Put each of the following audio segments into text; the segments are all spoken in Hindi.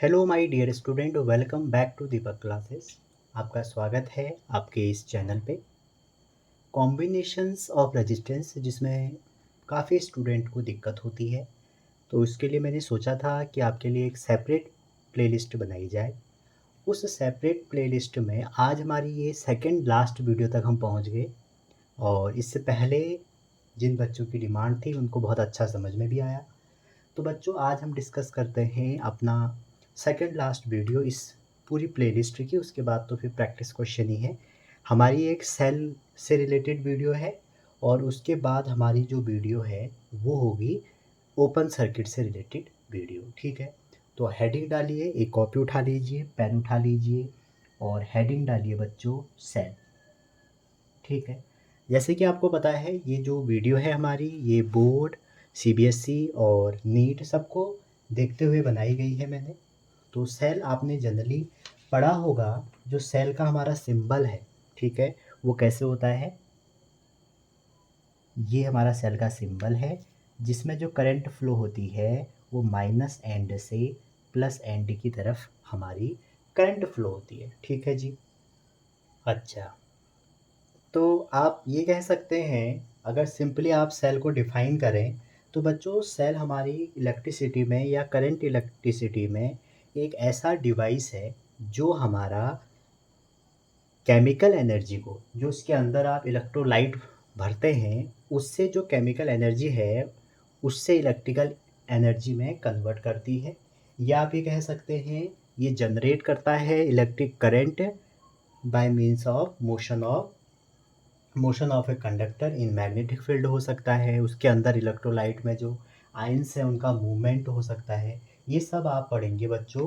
Hello my dear student, welcome back to Deepak classes. आपका स्वागत है आपके इस चैनल पे कॉम्बिनेशंस ऑफ रेजिस्टेंस, जिसमें काफ़ी स्टूडेंट को दिक्कत होती है। तो उसके लिए मैंने सोचा था कि आपके लिए एक सेपरेट प्लेलिस्ट बनाई जाए। उस सेपरेट प्लेलिस्ट में आज हमारी ये सेकंड लास्ट वीडियो तक हम पहुंच गए, और इससे पहले जिन बच्चों की डिमांड थी उनको बहुत अच्छा समझ में भी आया। तो बच्चों, आज हम डिस्कस करते हैं अपना सेकंड लास्ट वीडियो इस पूरी प्लेलिस्ट की। उसके बाद तो फिर प्रैक्टिस क्वेश्चन ही है। हमारी एक सेल से रिलेटेड वीडियो है, और उसके बाद हमारी जो वीडियो है वो होगी ओपन सर्किट से रिलेटेड वीडियो। ठीक है, तो हेडिंग डालिए, एक कॉपी उठा लीजिए, पेन उठा लीजिए, और हेडिंग डालिए बच्चों सेल। ठीक है, जैसे कि आपको पता है ये जो वीडियो है हमारी, ये बोर्ड, सीबीएसई और नीट सबको देखते हुए बनाई गई है मैंने। तो सेल आपने जनरली पढ़ा होगा, जो सेल का हमारा सिंबल है, ठीक है, वो कैसे होता है। ये हमारा सेल का सिंबल है, जिसमें जो करंट फ्लो होती है वो माइनस एंड से प्लस एंड की तरफ हमारी करंट फ्लो होती है। ठीक है जी। अच्छा, तो आप ये कह सकते हैं, अगर सिंपली आप सेल को डिफाइन करें, तो बच्चों सेल हमारी इलेक्ट्रिसिटी में या करंट इलेक्ट्रिसिटी में एक ऐसा डिवाइस है जो हमारा केमिकल एनर्जी को, जो उसके अंदर आप इलेक्ट्रोलाइट भरते हैं, उससे जो केमिकल एनर्जी है उससे इलेक्ट्रिकल एनर्जी में कन्वर्ट करती है। या आप ये कह सकते हैं ये जनरेट करता है electric current by means of motion of a conductor in magnetic field हो सकता है, उसके अंदर इलेक्ट्रोलाइट में जो आयंस है उनका मूवमेंट हो सकता है। ये सब आप पढ़ेंगे बच्चों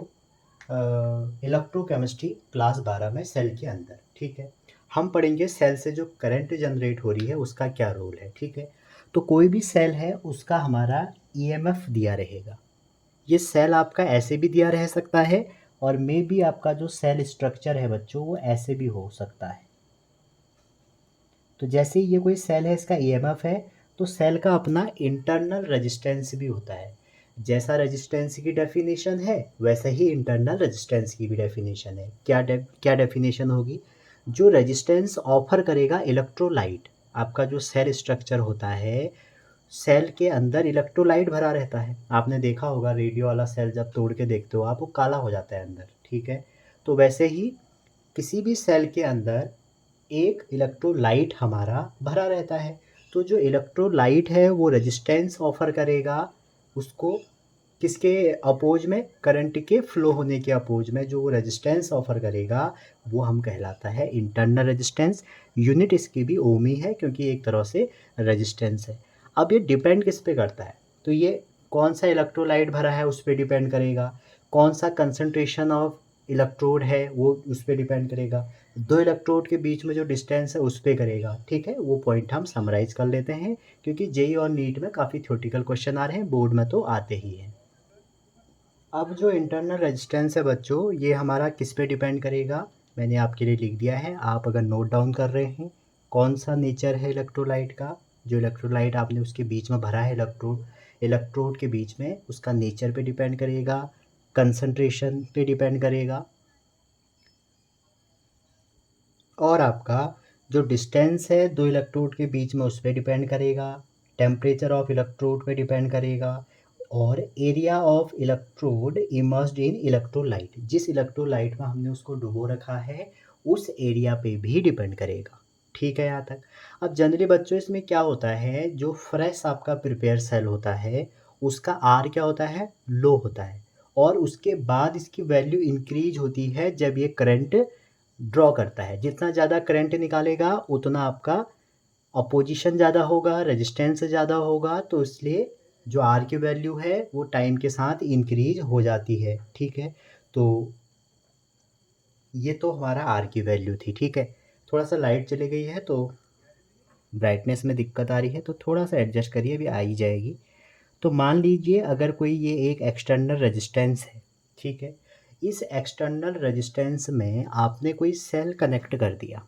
इलेक्ट्रोकेमिस्ट्री क्लास 12 में सेल के अंदर। ठीक है, हम पढ़ेंगे सेल से जो करंट जनरेट हो रही है उसका क्या रोल है। ठीक है, तो कोई भी सेल है उसका हमारा ईएमएफ दिया रहेगा। ये सेल आपका ऐसे भी दिया रह सकता है, और मे बी आपका जो सेल स्ट्रक्चर है बच्चों वो ऐसे भी हो सकता है। तो जैसे ही ये कोई सेल है, इसका ईएमएफ है, तो सेल का अपना इंटरनल रेजिस्टेंस भी होता है। जैसा रेजिस्टेंस की डेफिनेशन है वैसे ही इंटरनल रेजिस्टेंस की भी डेफिनेशन है। क्या डेफिनेशन होगी? जो रेजिस्टेंस ऑफर करेगा इलेक्ट्रोलाइट। आपका जो सेल स्ट्रक्चर होता है, सेल के अंदर इलेक्ट्रोलाइट भरा रहता है। आपने देखा होगा रेडियो वाला सेल जब तोड़ के देखते हो आप, वो काला हो जाता है अंदर। ठीक है, तो वैसे ही किसी भी सेल के अंदर एक इलेक्ट्रोलाइट हमारा भरा रहता है। तो जो इलेक्ट्रोलाइट है वो रेजिस्टेंस ऑफर करेगा उसको, किसके अपोज में? करंट के फ्लो होने के अपोज में जो वो रेजिस्टेंस ऑफर करेगा वो हम कहलाता है इंटरनल रेजिस्टेंस। यूनिट इसकी भी ओम ही है, क्योंकि एक तरह से रेजिस्टेंस है। अब ये डिपेंड किस पे करता है? तो ये कौन सा इलेक्ट्रोलाइट भरा है उस पर डिपेंड करेगा, कौन सा कंसंट्रेशन ऑफ इलेक्ट्रोड है वो उस पर डिपेंड करेगा, दो इलेक्ट्रोड के बीच में जो डिस्टेंस है उस पर करेगा। ठीक है, वो पॉइंट हम समराइज कर लेते हैं, क्योंकि जेई और नीट में काफ़ी थ्योरेटिकल क्वेश्चन आ रहे हैं, बोर्ड में तो आते ही हैं। अब जो इंटरनल रेजिस्टेंस है बच्चों, ये हमारा किस पे डिपेंड करेगा? मैंने आपके लिए लिख दिया है, आप अगर नोट डाउन कर रहे हैं, कौन सा नेचर है इलेक्ट्रोलाइट का। जो इलेक्ट्रोलाइट आपने उसके बीच में भरा है, इलेक्ट्रोड इलेक्ट्रोड के बीच में, उसका नेचर पे डिपेंड करेगा, कंसंट्रेशन पे डिपेंड करेगा, और आपका जो डिस्टेंस है दो इलेक्ट्रोड के बीच में उस पर डिपेंड करेगा, टेम्परेचर ऑफ इलेक्ट्रोड पे डिपेंड करेगा, और area of electrode immersed in electrolyte, जिस इलेक्ट्रोलाइट में हमने उसको डुबो रखा है उस एरिया पे भी डिपेंड करेगा। ठीक है यहाँ तक। अब जनरली बच्चों इसमें क्या होता है, जो फ्रेश आपका प्रिपेयर सेल होता है उसका आर क्या होता है? लो होता है, और उसके बाद इसकी वैल्यू इंक्रीज होती है जब ये करंट ड्रॉ करता है। जितना ज़्यादा करंट निकालेगा उतना आपका अपोजिशन ज़्यादा होगा, रेजिस्टेंस ज़्यादा होगा, तो इसलिए जो आर की वैल्यू है वो टाइम के साथ इंक्रीज हो जाती है। ठीक है, तो ये तो हमारा आर की वैल्यू थी। ठीक है, थोड़ा सा लाइट चली गई है तो ब्राइटनेस में दिक्कत आ रही है, तो थोड़ा सा एडजस्ट करिए, अभी आ ही जाएगी। तो मान लीजिए अगर कोई ये एक एक्सटर्नल रेजिस्टेंस है, ठीक है, इस एक्सटर्नल रेजिस्टेंस में आपने कोई सेल कनेक्ट कर दिया,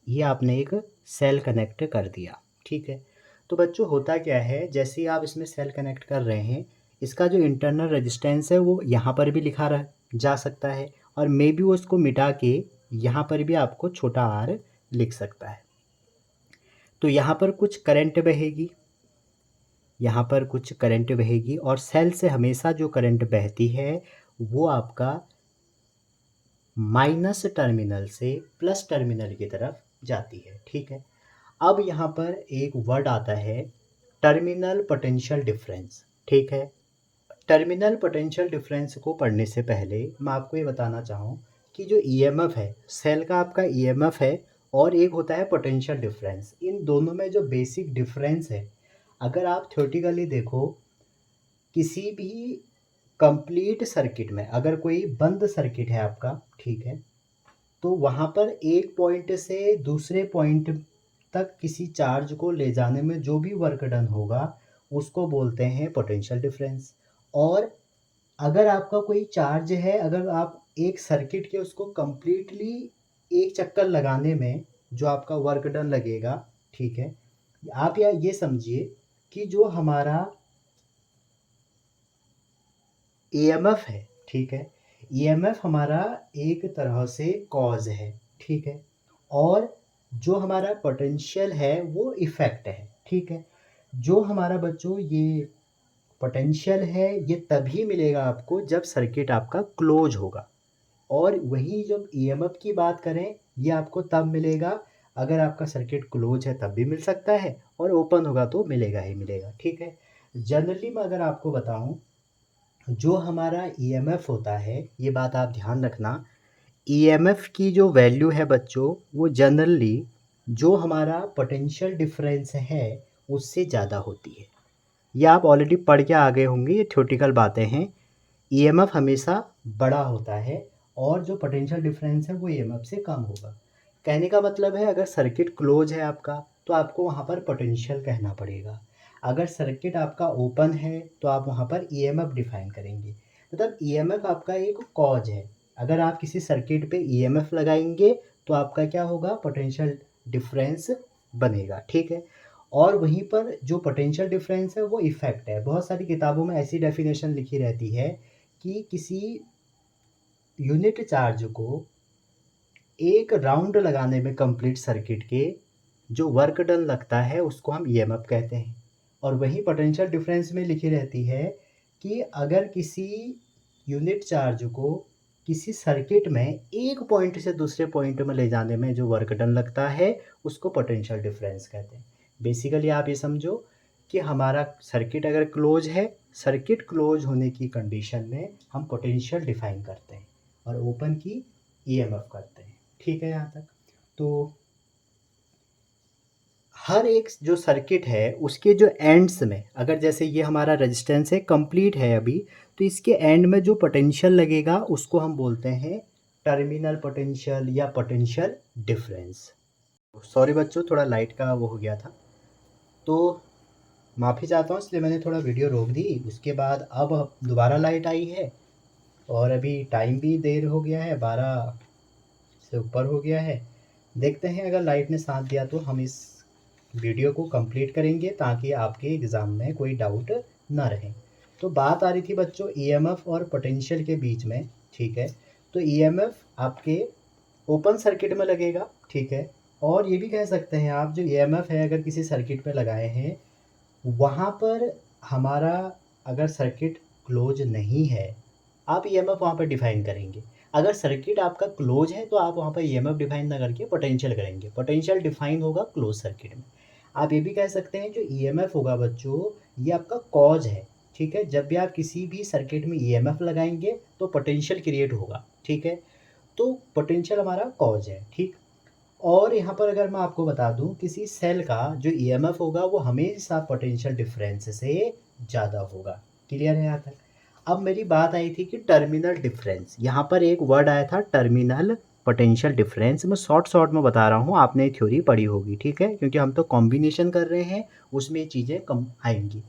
ये आपने एक सेल कनेक्ट कर दिया। ठीक है, तो बच्चों होता क्या है, जैसे ही आप इसमें सेल कनेक्ट कर रहे हैं, इसका जो इंटरनल रेजिस्टेंस है वो यहाँ पर भी लिखा जा सकता है, और मे बी वो इसको मिटा के यहाँ पर भी आपको छोटा r लिख सकता है। तो यहाँ पर कुछ करंट बहेगी, यहाँ पर कुछ करंट बहेगी, और सेल से हमेशा जो करंट बहती है वो आपका माइनस टर्मिनल से प्लस टर्मिनल की तरफ जाती है, ठीक है। अब यहाँ पर एक वर्ड आता है टर्मिनल पोटेंशियल डिफरेंस, ठीक है। टर्मिनल पोटेंशियल डिफरेंस को पढ़ने से पहले मैं आपको ये बताना चाहूँ कि जो ईएमएफ है, सेल का आपका ईएमएफ है, और एक होता है पोटेंशियल डिफरेंस। इन दोनों में जो बेसिक डिफरेंस है, अगर आप थ्योरेटिकली देखो, किसी भी कंप्लीट सर्किट में अगर कोई बंद सर्किट है आपका, ठीक है, तो वहाँ पर एक पॉइंट से दूसरे पॉइंट तक किसी चार्ज को ले जाने में जो भी वर्क डन होगा उसको बोलते हैं पोटेंशियल डिफरेंस। और अगर आपका कोई चार्ज है, अगर आप एक सर्किट के उसको कंप्लीटली एक चक्कर लगाने में जो आपका वर्क डन लगेगा, ठीक है, आप या ये समझिए कि जो हमारा ईएमएफ है, ठीक है, ईएमएफ हमारा एक तरह से कॉज है, ठीक है, और जो हमारा पोटेंशियल है वो इफ़ेक्ट है, ठीक है। जो हमारा बच्चों ये पोटेंशियल है ये तभी मिलेगा आपको जब सर्किट आपका क्लोज होगा, और वही जब ईएमएफ की बात करें ये आपको तब मिलेगा अगर आपका सर्किट क्लोज है, तब भी मिल सकता है, और ओपन होगा तो मिलेगा ही मिलेगा, ठीक है। जनरली मैं अगर आपको बताऊं, जो हमारा ईएमएफ होता है, ये बात आप ध्यान रखना, ईएमएफ की जो वैल्यू है बच्चों वो जनरली जो हमारा पोटेंशियल डिफरेंस है उससे ज़्यादा होती है। ये आप ऑलरेडी पढ़ के आ गए होंगे, ये थ्योरेटिकल बातें हैं। ईएमएफ हमेशा बड़ा होता है और जो पोटेंशियल डिफरेंस है वो ईएमएफ से कम होगा। कहने का मतलब है अगर सर्किट क्लोज है आपका तो आपको वहाँ पर पोटेंशियल कहना पड़ेगा, अगर सर्किट आपका ओपन है तो आप वहाँ पर ईएमएफ डिफाइन करेंगे। मतलब ईएमएफ आपका एक कॉज है, अगर आप किसी सर्किट पे ईएमएफ लगाएंगे तो आपका क्या होगा, पोटेंशियल डिफरेंस बनेगा, ठीक है। और वहीं पर जो पोटेंशियल डिफरेंस है वो इफ़ेक्ट है। बहुत सारी किताबों में ऐसी डेफिनेशन लिखी रहती है कि किसी यूनिट चार्ज को एक राउंड लगाने में कंप्लीट सर्किट के जो वर्क डन लगता है उसको हम ईएमएफ कहते हैं। और वही पोटेंशियल डिफरेंस में लिखी रहती है कि अगर किसी यूनिट चार्ज को किसी सर्किट में एक पॉइंट से दूसरे पॉइंट में ले जाने में जो वर्क डन लगता है उसको पोटेंशियल डिफरेंस कहते हैं। बेसिकली आप ये समझो कि हमारा सर्किट अगर क्लोज है, सर्किट क्लोज होने की कंडीशन में हम पोटेंशियल डिफाइन करते हैं और ओपन की ईएमएफ करते हैं, ठीक है यहाँ तक। तो हर एक जो सर्किट है उसके जो एंड्स में, अगर जैसे ये हमारा रेजिस्टेंस है कंप्लीट है अभी, तो इसके एंड में जो पोटेंशियल लगेगा उसको हम बोलते हैं टर्मिनल पोटेंशियल या पोटेंशियल डिफरेंस। सॉरी बच्चों, थोड़ा लाइट का वो हो गया था, तो माफ़ी चाहता हूँ, इसलिए मैंने थोड़ा वीडियो रोक दी। उसके बाद अब दोबारा लाइट आई है और अभी टाइम भी देर हो गया है, 12 से ऊपर हो गया है। देखते हैं अगर लाइट ने साथ दिया तो हम इस वीडियो को कंप्लीट करेंगे ताकि आपके एग्ज़ाम में कोई डाउट ना रहे। तो बात आ रही थी बच्चों ईएमएफ और पोटेंशियल के बीच में, ठीक है। तो ईएमएफ आपके ओपन सर्किट में लगेगा, ठीक है। और ये भी कह सकते हैं आप जो ईएमएफ है अगर किसी सर्किट पे लगाए हैं वहाँ पर हमारा अगर सर्किट क्लोज नहीं है, आप ईएमएफ वहाँ पर डिफाइन करेंगे। अगर सर्किट आपका क्लोज है तो आप वहाँ पर ईएमएफ डिफाइन ना करके पोटेंशियल करेंगे। पोटेंशियल डिफाइन होगा क्लोज सर्किट में। आप ये भी कह सकते हैं जो ईएमएफ होगा बच्चों ये आपका कॉज है, ठीक है। जब भी आप किसी भी सर्किट में ईएमएफ लगाएंगे तो पोटेंशियल क्रिएट होगा, ठीक है। तो पोटेंशियल हमारा कॉज है, ठीक। और यहाँ पर अगर मैं आपको बता दूँ किसी सेल का जो ईएमएफ होगा वो हमेशा पोटेंशियल डिफरेंस से ज़्यादा होगा। क्लियर है यहाँ तक। अब मेरी बात आई थी कि टर्मिनल डिफरेंस, यहाँ पर एक वर्ड आया था टर्मिनल पोटेंशियल डिफरेंस। मैं शॉर्ट में बता रहा हूँ, आपने थ्योरी पढ़ी होगी, ठीक है, क्योंकि हम तो कॉम्बिनेशन कर रहे हैं उसमें चीज़ें कम आएंगी।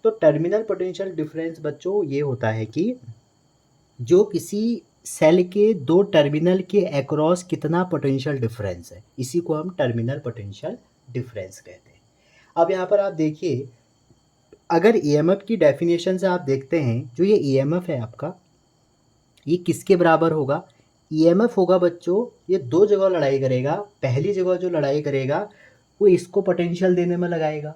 तो टर्मिनल पोटेंशियल डिफरेंस बच्चों ये होता है कि जो किसी सेल के दो टर्मिनल के अक्रॉस कितना पोटेंशियल डिफरेंस है, इसी को हम टर्मिनल पोटेंशियल डिफरेंस कहते हैं। अब यहाँ पर आप देखिए, अगर ईएमएफ की डेफिनेशन से आप देखते हैं, जो ये ईएमएफ है आपका, ये किसके बराबर होगा? ईएमएफ होगा बच्चों, ये दो जगह लड़ाई करेगा। पहली जगह जो लड़ाई करेगा वो इसको पोटेंशियल देने में लगाएगा,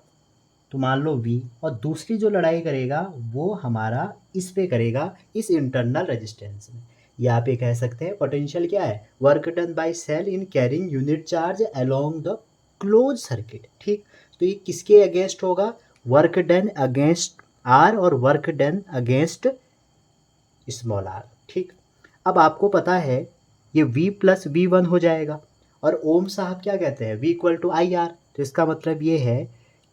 तो मान लो V, और दूसरी जो लड़ाई करेगा वो हमारा इस पे करेगा, इस इंटरनल रेजिस्टेंस में। या आप ये कह सकते हैं पोटेंशियल क्या है? Work done by cell in carrying unit charge along the close circuit. ठीक, तो ये किसके अगेंस्ट होगा? वर्क डन अगेंस्ट R और work done against small r। ठीक, अब आपको पता है ये V प्लस V1 हो जाएगा, और ओम साहब क्या कहते हैं? V equal to I R. तो इसका मतलब ये है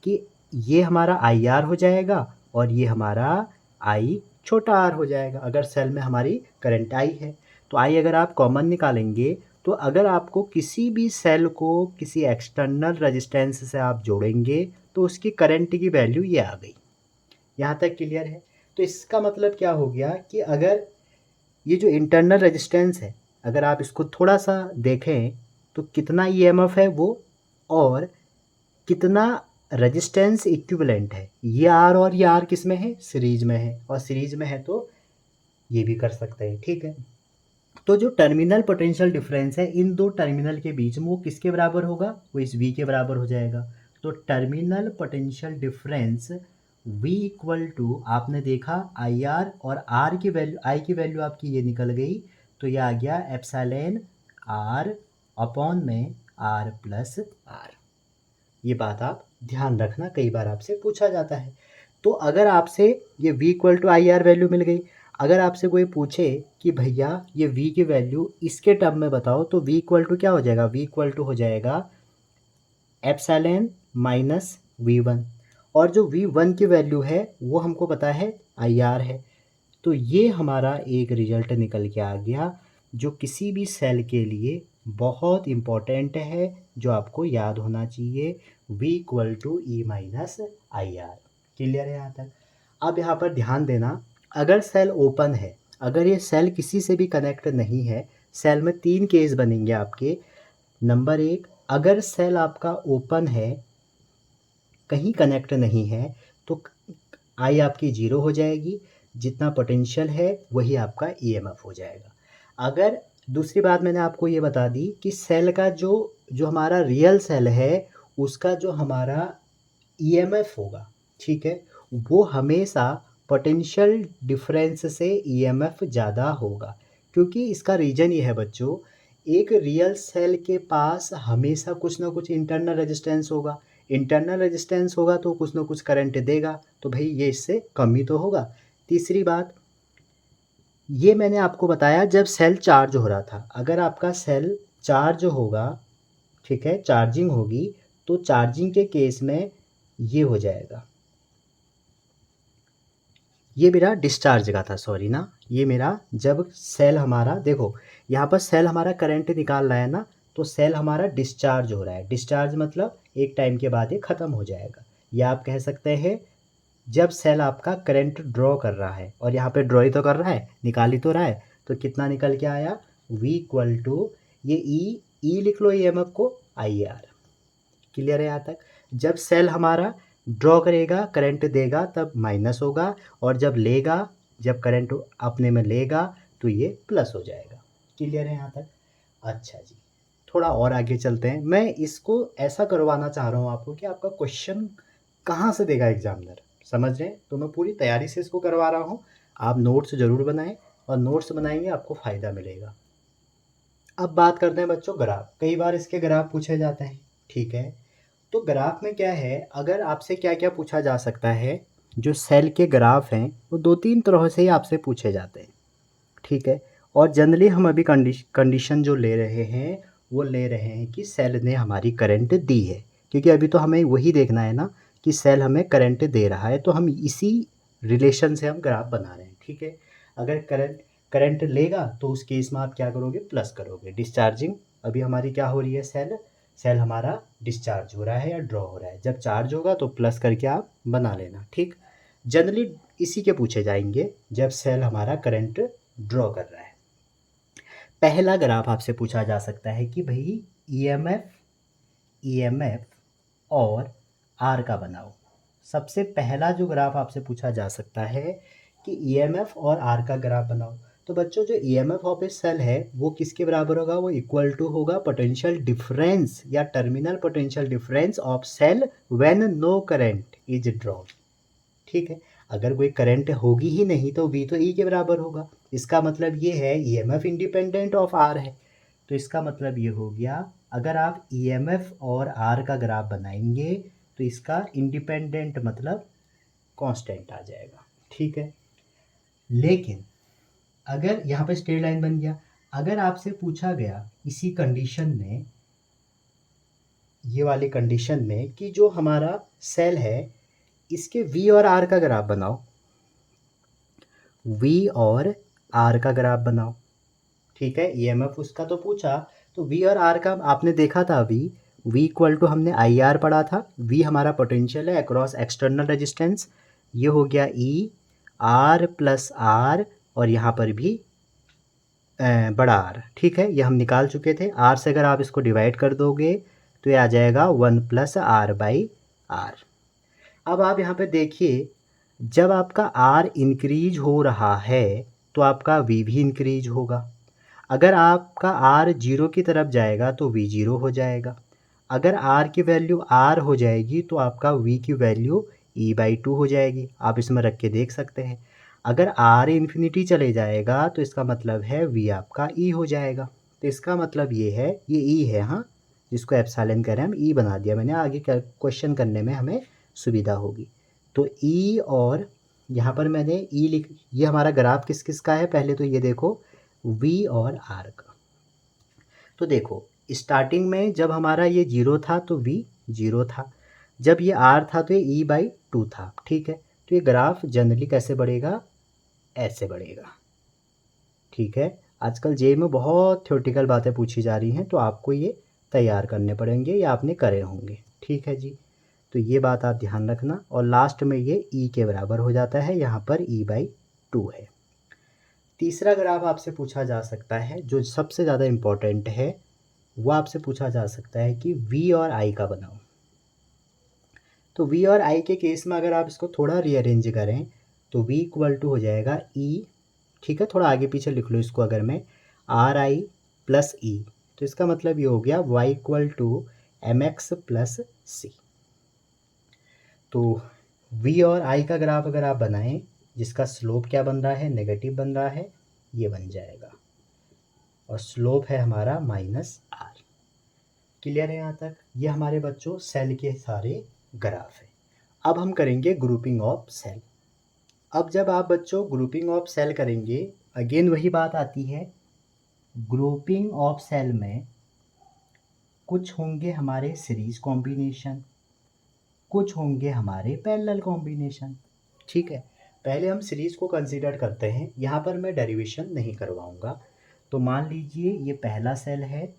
कि ये हमारा आई आर हो जाएगा और ये हमारा आई छोटा आर हो जाएगा, अगर सेल में हमारी करंट आई है। तो आई अगर आप कॉमन निकालेंगे, तो अगर आपको किसी भी सेल को किसी एक्सटर्नल रेजिस्टेंस से आप जोड़ेंगे तो उसकी करंट की वैल्यू ये आ गई। यहाँ तक क्लियर है? तो इसका मतलब क्या हो गया कि अगर ये जो इंटरनल रेजिस्टेंस है, अगर आप इसको थोड़ा सा देखें तो कितना ईएमएफ है वो, और कितना रेजिस्टेंस इक्विवेलेंट है। ये आर और ये आर किस में है? सीरीज में है, और सीरीज में है तो ये भी कर सकते हैं। ठीक है, तो जो टर्मिनल पोटेंशियल डिफरेंस है इन दो टर्मिनल के बीच में, वो किसके बराबर होगा? वो इस V के बराबर हो जाएगा। तो terminal potential difference V equal to, आपने देखा आई आर और R की वैल्यू, I की वैल्यू आपकी ये निकल गई, तो ये आ गया एप्सिलॉन R अपॉन में R प्लस R। ये बात आप ध्यान रखना, कई बार आपसे पूछा जाता है। तो अगर आपसे ये V equal to I R value मिल गई, अगर आपसे कोई पूछे कि भैया ये V की वैल्यू इसके टर्म में बताओ, तो V इक्वल टू क्या हो जाएगा? V इक्वल टू हो जाएगा एप्सिलॉन माइनस V1, और जो V1 की वैल्यू है वो हमको पता है IR है। तो ये हमारा एक रिजल्ट निकल के आ गया जो किसी भी सेल के लिए बहुत इम्पॉर्टेंट है, जो आपको याद होना चाहिए, V equal to E minus I R. Clear है यहाँ तक? अब यहाँ पर ध्यान देना, अगर सेल ओपन है, अगर ये सेल किसी से भी कनेक्ट नहीं है, सेल में तीन केस बनेंगे आपके। नंबर एक, अगर सेल आपका ओपन है, कहीं कनेक्ट नहीं है, तो आई आपकी जीरो हो जाएगी, जितना पोटेंशियल है वही आपका ईएमएफ हो जाएगा। अगर दूसरी बात मैंने आपको ये बता दी कि सेल का जो जो हमारा रियल सेल है उसका जो हमारा ईएमएफ होगा, ठीक है, वो हमेशा पोटेंशियल डिफरेंस से ईएमएफ ज़्यादा होगा। क्योंकि इसका रीज़न ये है बच्चों, एक रियल सेल के पास हमेशा कुछ ना कुछ इंटरनल रेजिस्टेंस होगा, इंटरनल रेजिस्टेंस होगा तो कुछ ना कुछ करंट देगा, तो भाई ये इससे कम ही तो होगा। तीसरी बात, ये मैंने आपको बताया जब सेल चार्ज हो रहा था, अगर आपका सेल चार्ज होगा, ठीक है, चार्जिंग होगी, तो चार्जिंग के केस में ये हो जाएगा, ये मेरा डिस्चार्ज का था, सॉरी ना, ये मेरा जब सेल हमारा, देखो यहाँ पर सेल हमारा करंट निकाल रहा है ना, तो सेल हमारा डिस्चार्ज हो रहा है। डिस्चार्ज मतलब एक टाइम के बाद ये ख़त्म हो जाएगा, या आप कह सकते हैं जब सेल आपका करंट ड्रॉ कर रहा है, और यहाँ पे ड्रॉ ही तो कर रहा है, निकाल ही तो रहा है, तो कितना निकल के आया? V इक्वल टू ये ई लिख लो ईएमएफ को IR। क्लियर है यहाँ तक? जब सेल हमारा ड्रॉ करेगा, करंट देगा, तब माइनस होगा, और जब लेगा, जब करंट अपने में लेगा तो ये प्लस हो जाएगा। क्लियर है यहाँ तक? अच्छा जी, थोड़ा और आगे चलते हैं। मैं इसको ऐसा करवाना चाह रहा हूँ आपको कि आपका क्वेश्चन कहाँ से देगा एग्जामिनर, समझ रहे हैं? तो मैं पूरी तैयारी से इसको करवा रहा हूँ। आप नोट्स ज़रूर बनाएं, और नोट्स बनाएंगे आपको फ़ायदा मिलेगा। अब बात करते हैं बच्चों ग्राफ। कई बार इसके ग्राफ पूछे जाते हैं, ठीक है। तो ग्राफ में क्या है, अगर आपसे क्या क्या पूछा जा सकता है, जो सेल के ग्राफ हैं वो दो तीन तरह से ही आपसे पूछे जाते हैं, ठीक है। और जनरली हम अभी कंडीशन जो ले रहे हैं वो ले रहे हैं कि सेल ने हमारी करंट दी है, क्योंकि अभी तो हमें वही देखना है ना कि सेल हमें करंट दे रहा है, तो हम इसी रिलेशन से हम ग्राफ बना रहे हैं, ठीक है। अगर करंट करंट लेगा तो उस केस में आप क्या करोगे? प्लस करोगे। डिस्चार्जिंग, अभी हमारी क्या हो रही है? सेल सेल हमारा डिस्चार्ज हो रहा है या ड्रॉ हो रहा है, जब चार्ज होगा तो प्लस करके आप बना लेना, ठीक। जनरली इसी के पूछे जाएंगे जब सेल हमारा करंट ड्रॉ कर रहा है। पहला ग्राफ आपसे पूछा जा सकता है कि भाई ईएमएफ और आर का बनाओ। सबसे पहला जो ग्राफ आपसे पूछा जा सकता है कि ईएमएफ और आर का ग्राफ बनाओ। तो बच्चों जो ईएमएफ ऑफ ए सेल है वो किसके बराबर होगा, वो इक्वल टू होगा पोटेंशियल डिफरेंस या terminal potential difference of cell when no current is drawn. ठीक है, अगर कोई करंट होगी ही नहीं तो V तो E के बराबर होगा। इसका मतलब ये है ईएमएफ इंडिपेंडेंट ऑफ आर है। तो इसका मतलब ये हो गया, अगर आप ईएमएफ और आर का ग्राफ बनाएंगे तो इसका इंडिपेंडेंट मतलब कांस्टेंट आ जाएगा। ठीक है, लेकिन अगर यहाँ पे स्ट्रेट लाइन बन गया, अगर आपसे पूछा गया इसी कंडीशन में, ये वाली कंडीशन में, कि जो हमारा सेल है इसके V और R का ग्राफ बनाओ, V और R का ग्राफ बनाओ। ठीक है, ईएमएफ उसका तो पूछा, तो V और R का आपने देखा था V इक्वल टू हमने IR पढ़ा था। V हमारा पोटेंशियल है अक्रॉस एक्सटर्नल रेजिस्टेंस, ये हो गया E, R प्लस R और यहाँ पर भी बड़ा R। ठीक है, ये हम निकाल चुके थे। R से अगर आप इसको डिवाइड कर दोगे तो ये आ जाएगा 1 प्लस R/R। अब आप यहाँ पे देखिए, जब आपका R इंक्रीज हो रहा है तो आपका V भी इंक्रीज होगा। अगर आपका R 0 की तरफ जाएगा तो V 0 हो जाएगा। अगर R की वैल्यू R हो जाएगी तो आपका V की वैल्यू E/2 हो जाएगी। आप इसमें रख के देख सकते हैं। अगर R इन्फिनिटी चले जाएगा तो इसका मतलब है V आपका E हो जाएगा। तो इसका मतलब ये है, ये E है, हाँ, जिसको एप्सिलॉन कह रहे हैं हम, E बना दिया मैंने, आगे क्वेश्चन करने में हमें सुविधा होगी। तो E और यहाँ पर मैंने E लिख, ये हमारा ग्राफ किस किस का है, पहले तो ये देखो V और R का। तो देखो स्टार्टिंग में जब हमारा ये 0 था तो V 0 था, जब ये R था तो ये E/2 था। ठीक है, तो ये ग्राफ जनरली कैसे बढ़ेगा, ऐसे बढ़ेगा। ठीक है, आजकल जे में बहुत थ्योरेटिकल बातें पूछी जा रही हैं तो आपको ये तैयार करने पड़ेंगे या आपने करे होंगे। ठीक है जी, तो ये बात आप ध्यान रखना। और लास्ट में ये E के बराबर हो जाता है, यहाँ पर E/2 है। तीसरा ग्राफ आपसे पूछा जा सकता है जो सबसे ज़्यादा इम्पोर्टेंट है, वो आपसे पूछा जा सकता है कि V और I का बनाओ। तो V और I के केस में अगर आप इसको थोड़ा रीअरेंज करें तो V इक्वल टू हो जाएगा E। ठीक है, थोड़ा आगे पीछे लिख लो इसको, अगर मैं RI प्लस E, तो इसका मतलब ये हो गया Y equal to MX plus C। तो V और I का ग्राफ अगर आप बनाएं, जिसका स्लोप क्या बन रहा है, नेगेटिव बन रहा है, ये बन जाएगा, और स्लोप है हमारा -R। क्लियर है यहाँ तक? ये हमारे बच्चों सेल के सारे ग्राफ है। अब हम करेंगे ग्रुपिंग ऑफ सेल। अब जब आप बच्चों ग्रुपिंग ऑफ सेल करेंगे, अगेन वही बात आती है, ग्रुपिंग ऑफ सेल में कुछ होंगे हमारे सीरीज कॉम्बिनेशन, कुछ होंगे हमारे पैरेलल कॉम्बिनेशन। ठीक है, पहले हम सीरीज को कंसीडर करते हैं। यहाँ पर मैं डेरिवेशन नहीं करवाऊंगा। तो मान लीजिए ये पहला सेल है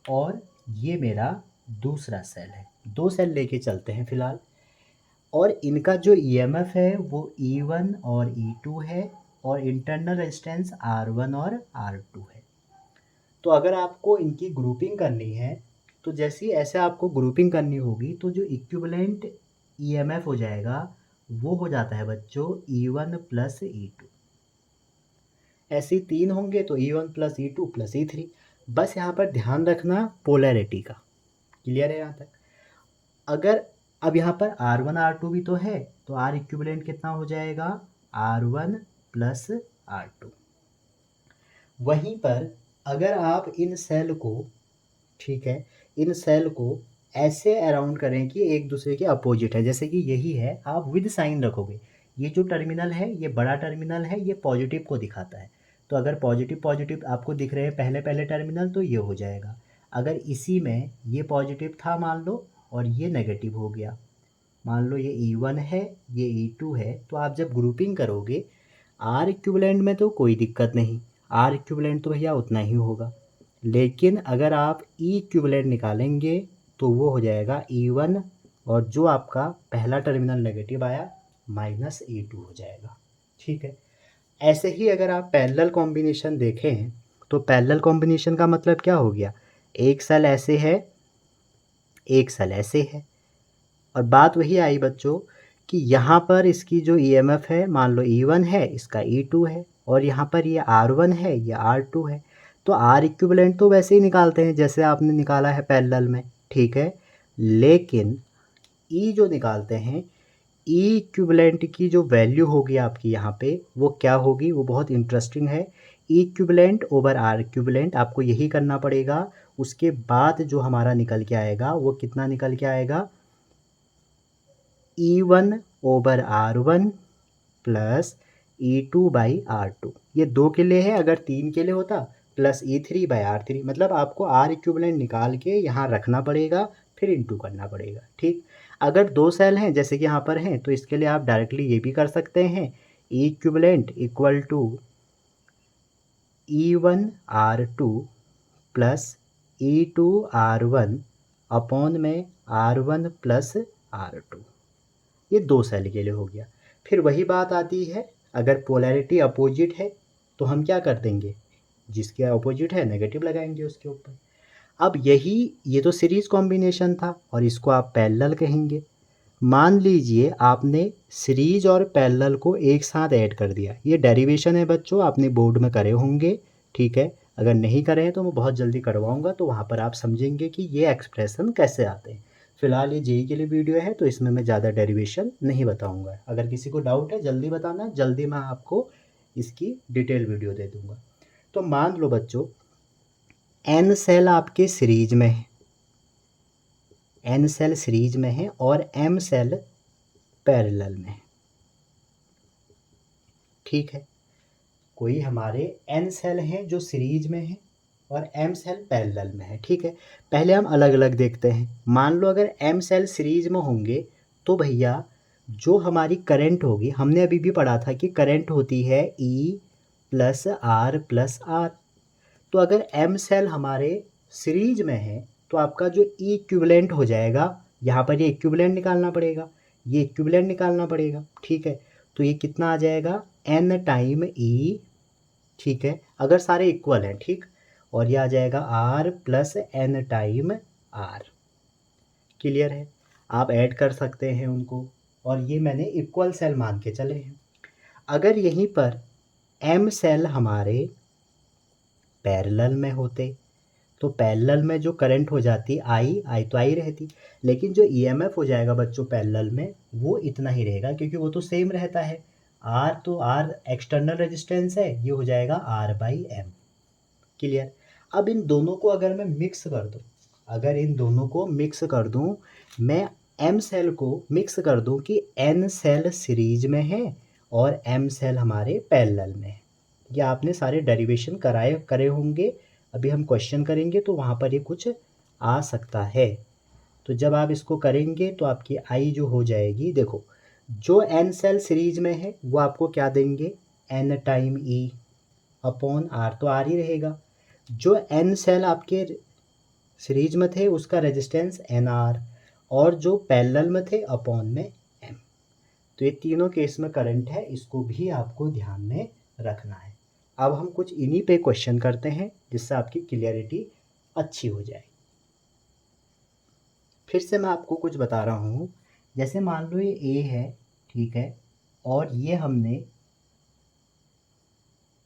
और ये मेरा दूसरा सेल है, दो सेल लेके चलते हैं फिलहाल, और इनका जो ईएमएफ है वो E1 और E2 है, और इंटरनल रेजिस्टेंस R1 और R2 है। तो अगर आपको इनकी ग्रुपिंग करनी है, तो जैसी ऐसे आपको ग्रुपिंग करनी होगी तो जो इक्विवेलेंट ईएमएफ हो जाएगा वो हो जाता है बच्चों E1 प्लस E2। ऐसे ही तीन होंगे तो E1 plus E2 plus E3। बस यहाँ पर ध्यान रखना पोलैरिटी का। क्लियर है यहाँ तक? अगर अब यहाँ पर R1 R2 भी तो है, तो R इक्विवेलेंट कितना हो जाएगा, R1 प्लस R2। वहीं पर अगर आप इन सेल को, ठीक है, इन सेल को ऐसे अराउंड करें कि एक दूसरे के अपोजिट है, जैसे कि यही है, आप विद साइन रखोगे, ये जो टर्मिनल है ये बड़ा टर्मिनल है, ये पॉजिटिव को दिखाता है। तो अगर पॉजिटिव पॉजिटिव आपको दिख रहे हैं पहले पहले टर्मिनल, तो ये हो जाएगा। अगर इसी में ये पॉजिटिव था मान लो और ये नेगेटिव हो गया, मान लो ये E1 है ये E2 है, तो आप जब ग्रुपिंग करोगे R इक्विवेलेंट में तो कोई दिक्कत नहीं, R इक्विवेलेंट तो भैया उतना ही होगा। लेकिन अगर आप E इक्विवेलेंट निकालेंगे तो वो हो जाएगा E1, और जो आपका पहला टर्मिनल नेगेटिव आया -E2 हो जाएगा। ठीक है, ऐसे ही अगर आप पैरेलल कॉम्बिनेशन देखें तो पैरेलल कॉम्बिनेशन का मतलब क्या हो गया, एक सेल ऐसे है, एक सेल ऐसे है, और बात वही आई बच्चों कि यहाँ पर इसकी जो ईएमएफ है, मान लो E1 है, इसका E2 है, और यहाँ पर ये R1 है, ये R2 है। तो R इक्विवेलेंट तो वैसे ही निकालते हैं जैसे आपने निकाला है पैरेलल में, ठीक है। लेकिन E जो निकालते हैं, E इक्विवेलेंट की जो वैल्यू होगी आपकी यहाँ पे, वो क्या होगी, वो बहुत इंटरेस्टिंग है। E equivalent over R equivalent, आपको यही करना पड़ेगा। उसके बाद जो हमारा निकल के आएगा वो कितना निकल के आएगा, E1 over R1 plus E2 by R2। ये 2 के लिए है, अगर 3 के लिए होता प्लस E3 बाई R3। मतलब आपको R इक्विवेलेंट निकाल के यहाँ रखना पड़ेगा, फिर इंटू करना पड़ेगा, ठीक। अगर 2 सेल हैं जैसे कि यहाँ पर हैं, तो इसके लिए आप डायरेक्टली ये भी कर सकते हैं, E equivalent equal to E1 R2 plus E2 R1 upon में R1 प्लस R2। ये 2 सेल के लिए हो गया। फिर वही बात आती है, अगर पोलैरिटी अपोजिट है तो हम क्या कर देंगे, जिसके अपोजिट है नेगेटिव लगाएंगे उसके ऊपर। अब ये तो सीरीज कॉम्बिनेशन था और इसको आप पैरेलल कहेंगे। मान लीजिए आपने सीरीज और पैरेलल को एक साथ ऐड कर दिया। ये डेरिवेशन है बच्चों, आपने बोर्ड में करे होंगे, ठीक है। अगर नहीं करे हैं तो मैं बहुत जल्दी करवाऊंगा, तो वहाँ पर आप समझेंगे कि ये एक्सप्रेशन कैसे आते हैं। फिलहाल ये जेई के लिए वीडियो है तो इसमें मैं ज़्यादा डेरिवेशन नहीं बताऊंगा। अगर किसी को डाउट है जल्दी बताना, जल्दी मैं आपको इसकी डिटेल वीडियो दे दूंगा। तो मान लो बच्चों एन सेल आपके सीरीज में है, एन सेल सीरीज में है और एम सेल पैरेलल में है, ठीक है। कोई हमारे एन सेल हैं जो सीरीज में है और एम सेल पैरेलल में है, ठीक है। पहले हम अलग अलग देखते हैं। मान लो अगर एम सेल सीरीज में होंगे तो भैया जो हमारी करंट होगी, हमने अभी भी पढ़ा था कि करंट होती है E plus R plus R। तो अगर एम सेल हमारे सीरीज में है तो आपका जो E इक्विवेलेंट हो जाएगा, यहाँ पर ये इक्विवेलेंट निकालना पड़ेगा, ये इक्विवेलेंट निकालना पड़ेगा, ठीक है। तो ये कितना आ जाएगा, N टाइम E, ठीक है, अगर सारे इक्वल हैं, ठीक। और ये आ जाएगा R plus N time R। Clear है, आप ऐड कर सकते हैं उनको, और ये मैंने इक्वल सेल मान के चले हैं। अगर यहीं पर M सेल हमारे पैरेलल में होते तो पैरेलल में जो करंट हो जाती आई तो आई रहती, लेकिन जो ईएमएफ हो जाएगा बच्चों पैरेलल में वो इतना ही रहेगा, क्योंकि वो तो सेम रहता है। आर तो आर एक्सटर्नल रेजिस्टेंस है, ये हो जाएगा आर बाई एम। क्लियर। अब इन दोनों को अगर मैं मिक्स कर दूँ, अगर इन दोनों को मिक्स कर दूँ, मैं एम सेल को मिक्स कर दूँ कि एन सेल सीरीज में है और एम सेल हमारे पैरेलल में है। ये आपने सारे डेरिवेशन करे होंगे, अभी हम क्वेश्चन करेंगे तो वहाँ पर ये कुछ आ सकता है। तो जब आप इसको करेंगे तो आपकी आई जो हो जाएगी, देखो जो एन सेल सीरीज में है वो आपको क्या देंगे, N time E upon R, तो आर ही रहेगा। जो एन सेल आपके सीरीज में थे उसका रेजिस्टेंस एन आर, और जो पैरेलल में थे अपॉन में एम। तो ये तीनों केस में करंट है, इसको भी आपको ध्यान में रखना है। अब हम कुछ इन्हीं पे क्वेश्चन करते हैं जिससे आपकी क्लियरिटी अच्छी हो जाए। फिर से मैं आपको कुछ बता रहा हूँ, जैसे मान लो ये ए है, ठीक है, और ये हमने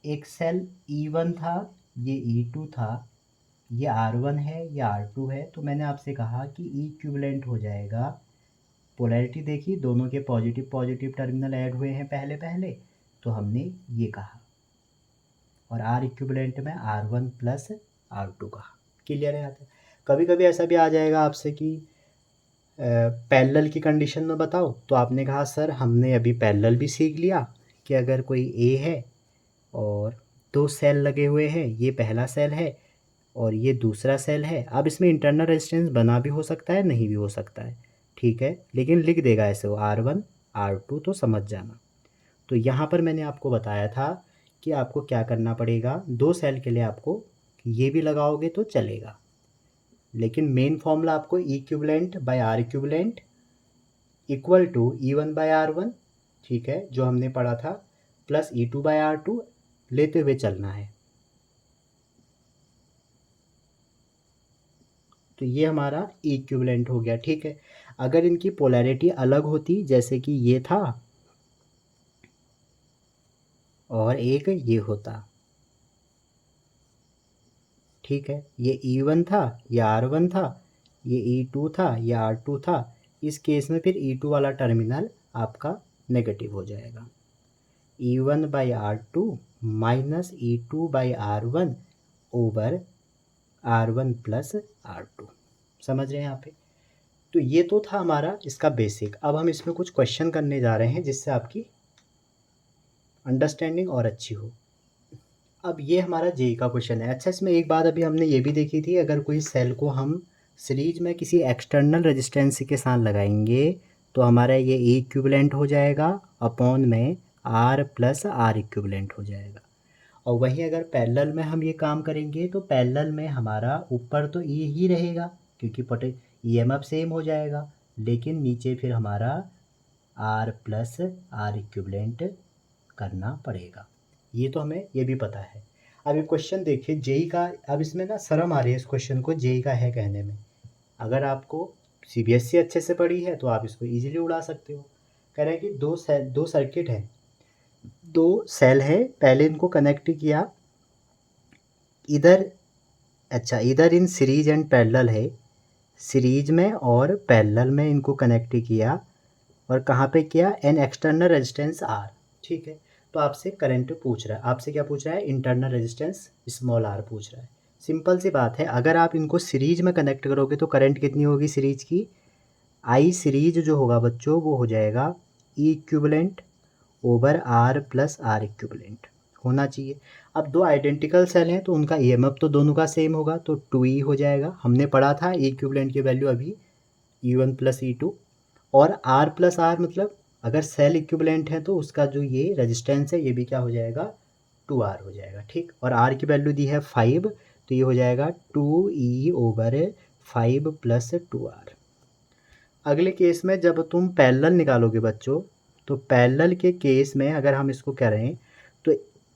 एक सेल E1 था, ये E2 था, ये R1 है, ये R2 है। तो मैंने आपसे कहा कि E इक्विवेलेंट हो जाएगा, पोलैरिटी देखी, दोनों के पॉजिटिव पॉजिटिव टर्मिनल ऐड हुए हैं पहले पहले, तो हमने ये कहा, और R इक्विवेलेंट में R1 प्लस R2 कहा। क्लियर है। आता कभी कभी ऐसा भी आ जाएगा आपसे कि पैरेलल की कंडीशन में बताओ, तो आपने कहा सर हमने अभी पैरेलल भी सीख लिया कि अगर कोई ए है और 2 सेल लगे हुए हैं, ये पहला सेल है और ये दूसरा सेल है। अब इसमें इंटरनल रेजिस्टेंस बना भी हो सकता है, नहीं भी हो सकता है, ठीक है, लेकिन लिख देगा ऐसे वो R1 R2, तो समझ जाना। तो यहाँ पर मैंने आपको बताया था कि आपको क्या करना पड़ेगा, 2 सेल के लिए आपको ये भी लगाओगे तो चलेगा, लेकिन मेन फॉर्मूला आपको E equivalent by R equivalent equal to E1 by R1, ठीक है, जो हमने पढ़ा था, प्लस E2 बाय R2 लेते हुए चलना है। तो ये हमारा E इक्विवेलेंट हो गया, ठीक है। अगर इनकी पोलैरिटी अलग होती, जैसे कि ये था और एक ये होता, ठीक है, ये E1 था, ये R1 था, ये E2 था, ये R2 था, इस केस में फिर E2 वाला टर्मिनल आपका नेगेटिव हो जाएगा। E1/R2 minus E2/R1 over R1 plus R2। समझ रहे हैं यहाँ पे? तो ये तो था हमारा इसका बेसिक। अब हम इसमें कुछ क्वेश्चन करने जा रहे हैं जिससे आपकी अंडरस्टैंडिंग और अच्छी हो। अब ये हमारा जेई का क्वेश्चन है। अच्छा, इसमें एक बात अभी हमने ये भी देखी थी, अगर कोई सेल को हम सीरीज में किसी एक्सटर्नल रेजिस्टेंस के साथ लगाएंगे तो हमारा ये E इक्विवेलेंट हो जाएगा अपॉन में R प्लस R इक्विवेलेंट हो जाएगा। और वहीं अगर पैरेलल में हम ये काम करेंगे तो पैरेलल में हमारा ऊपर तो E ही रहेगा क्योंकि EMF सेम हो जाएगा, लेकिन नीचे फिर हमारा R प्लस R इक्विवेलेंट करना पड़ेगा। ये तो हमें ये भी पता है। अब ये क्वेश्चन देखिए जेई का। अब इसमें ना शर्म आ रही है इस क्वेश्चन को जेई का है कहने में। अगर आपको सीबीएसई अच्छे से पढ़ी है तो आप इसको इजीली उड़ा सकते हो। कह रहे हैं कि दो सर्किट है, दो सेल है, पहले इनको कनेक्ट किया इधर। अच्छा, इधर इन सीरीज एंड पैरेलल है, सीरीज में और पैरेलल में इनको कनेक्ट किया। और कहाँ पे किया? An external resistance R. ठीक है, तो आपसे करंट पूछ रहा है। आपसे क्या पूछ रहा है? इंटरनल रेजिस्टेंस स्मॉल आर पूछ रहा है। सिंपल सी बात है, अगर आप इनको सीरीज में कनेक्ट करोगे तो करंट कितनी होगी सीरीज की? आई सीरीज जो होगा बच्चों वो हो जाएगा E equivalent over R plus R equivalent होना चाहिए। अब दो आइडेंटिकल सेल हैं तो उनका ईएमएफ तो दोनों का सेम होगा, तो 2E हो जाएगा। हमने पढ़ा था ई इक्विवेलेंट की वैल्यू अभी E1 प्लस E2। और R प्लस आर मतलब अगर सेल इक्विवेलेंट है तो उसका जो ये रेजिस्टेंस है ये भी क्या हो जाएगा? 2R हो जाएगा। ठीक, और R की वैल्यू दी है 5, तो ये हो जाएगा 2E ओवर 5 प्लस 2R। अगले केस में जब तुम पैरेलल निकालोगे बच्चों, तो पैरेलल के केस में अगर हम इसको करें तो